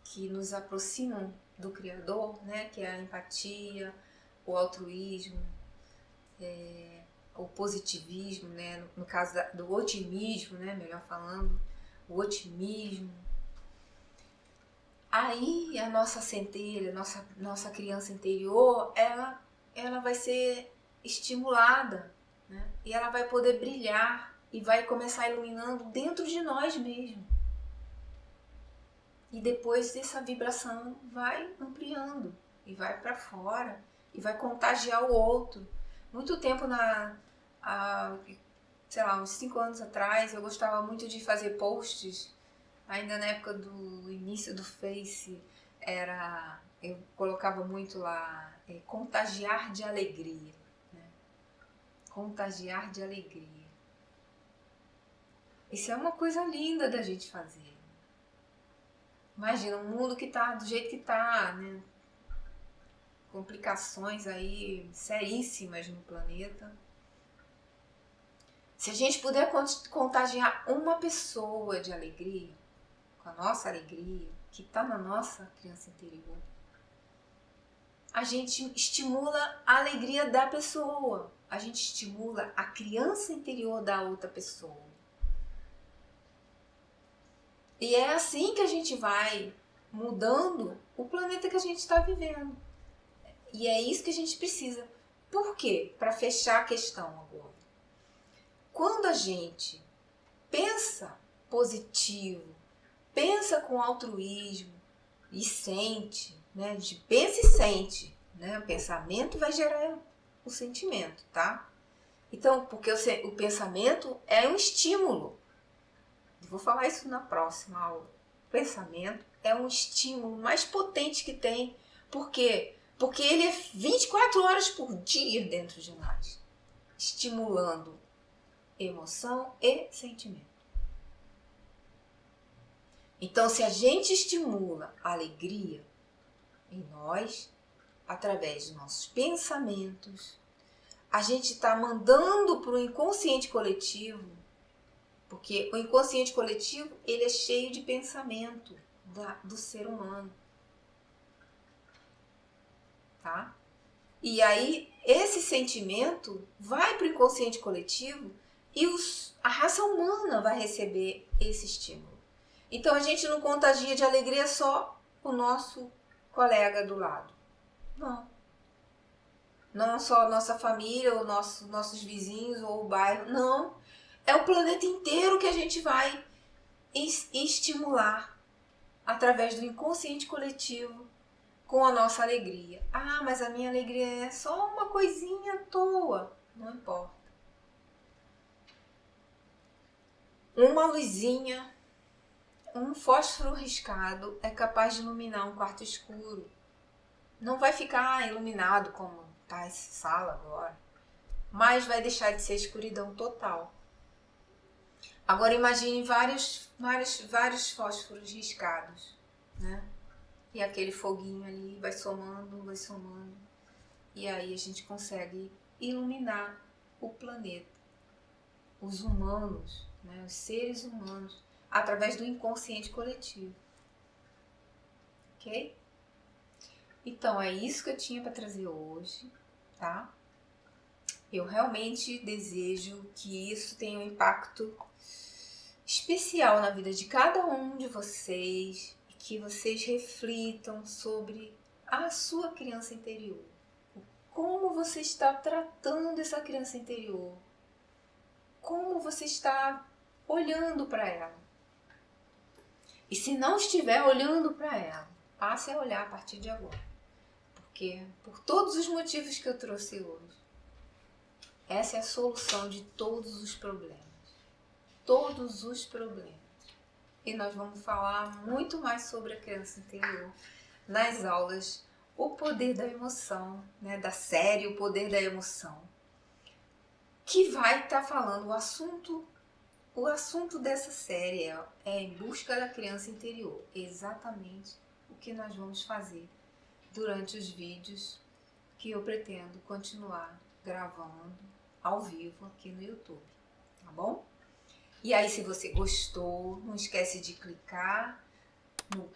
que nos aproximam do Criador, né, que é a empatia, o altruísmo, o positivismo, né, no caso do otimismo, né, melhor falando, o otimismo. Aí a nossa centelha, nossa criança interior, ela vai ser estimulada, né? E ela vai poder brilhar e vai começar iluminando dentro de nós mesmos. E depois essa vibração vai ampliando e vai para fora e vai contagiar o outro. Muito tempo sei lá, uns 5 anos atrás, eu gostava muito de fazer posts. Ainda na época do início do Face, eu colocava muito lá, contagiar de alegria. Né? Contagiar de alegria. Isso é uma coisa linda da gente fazer. Imagina, um mundo que tá do jeito que tá, né? Complicações aí seríssimas no planeta. Se a gente puder contagiar uma pessoa de alegria, com a nossa alegria, que está na nossa criança interior, a gente estimula a alegria da pessoa, a gente estimula a criança interior da outra pessoa. E é assim que a gente vai mudando o planeta que a gente está vivendo. E é isso que a gente precisa. Por quê? Para fechar a questão agora. Quando a gente pensa positivo, pensa com altruísmo e sente, né? A gente pensa e sente, né? O pensamento vai gerar o sentimento, tá? Então, porque o pensamento é um estímulo. Vou falar isso na próxima aula. O pensamento é um estímulo mais potente que tem. Por quê? Porque ele é 24 horas por dia dentro de nós, estimulando emoção e sentimento. Então, se a gente estimula a alegria em nós, através de nossos pensamentos, a gente está mandando para o inconsciente coletivo, porque o inconsciente coletivo ele é cheio de pensamento do ser humano. Tá? E aí, esse sentimento vai para o inconsciente coletivo e a raça humana vai receber esse estímulo. Então, a gente não contagia de alegria só o nosso colega do lado. Não. Não só a nossa família, ou nossos vizinhos, ou o bairro. Não. É o planeta inteiro que a gente vai estimular através do inconsciente coletivo com a nossa alegria. Ah, mas a minha alegria é só uma coisinha à toa. Não importa. Uma luzinha, um fósforo riscado é capaz de iluminar um quarto escuro. Não vai ficar iluminado como está essa sala agora, mas vai deixar de ser escuridão total. Agora imagine vários fósforos riscados, né? E aquele foguinho ali vai somando. E aí a gente consegue iluminar o planeta, os humanos, né? Os seres humanos, através do inconsciente coletivo. Ok? Então é isso que eu tinha para trazer hoje, tá? Eu realmente desejo que isso tenha um impacto especial na vida de cada um de vocês e que vocês reflitam sobre a sua criança interior. Como você está tratando essa criança interior? Como você está olhando para ela? E se não estiver olhando para ela, passe a olhar a partir de agora. Porque, por todos os motivos que eu trouxe hoje, essa é a solução de todos os problemas. Todos os problemas. E nós vamos falar muito mais sobre a criança interior nas aulas O Poder da Emoção, né, da série O Poder da Emoção, que vai estar falando o assunto dessa série é Em Busca da Criança Interior. Exatamente o que nós vamos fazer durante os vídeos que eu pretendo continuar gravando ao vivo aqui no YouTube, tá bom? E aí, se você gostou, não esquece de clicar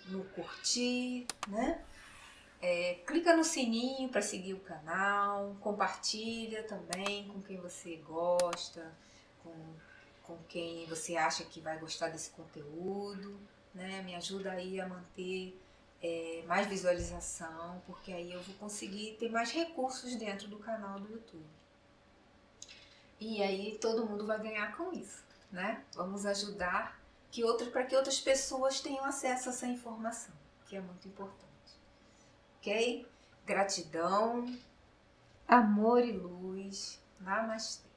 no curtir, né? Clica no sininho para seguir o canal, compartilha também com quem você gosta, com quem você acha que vai gostar desse conteúdo, né? Me ajuda aí a manter mais visualização, porque aí eu vou conseguir ter mais recursos dentro do canal do YouTube. E aí todo mundo vai ganhar com isso, né? Vamos ajudar para que outras pessoas tenham acesso a essa informação, que é muito importante. Ok? Gratidão, amor e luz. Namastê.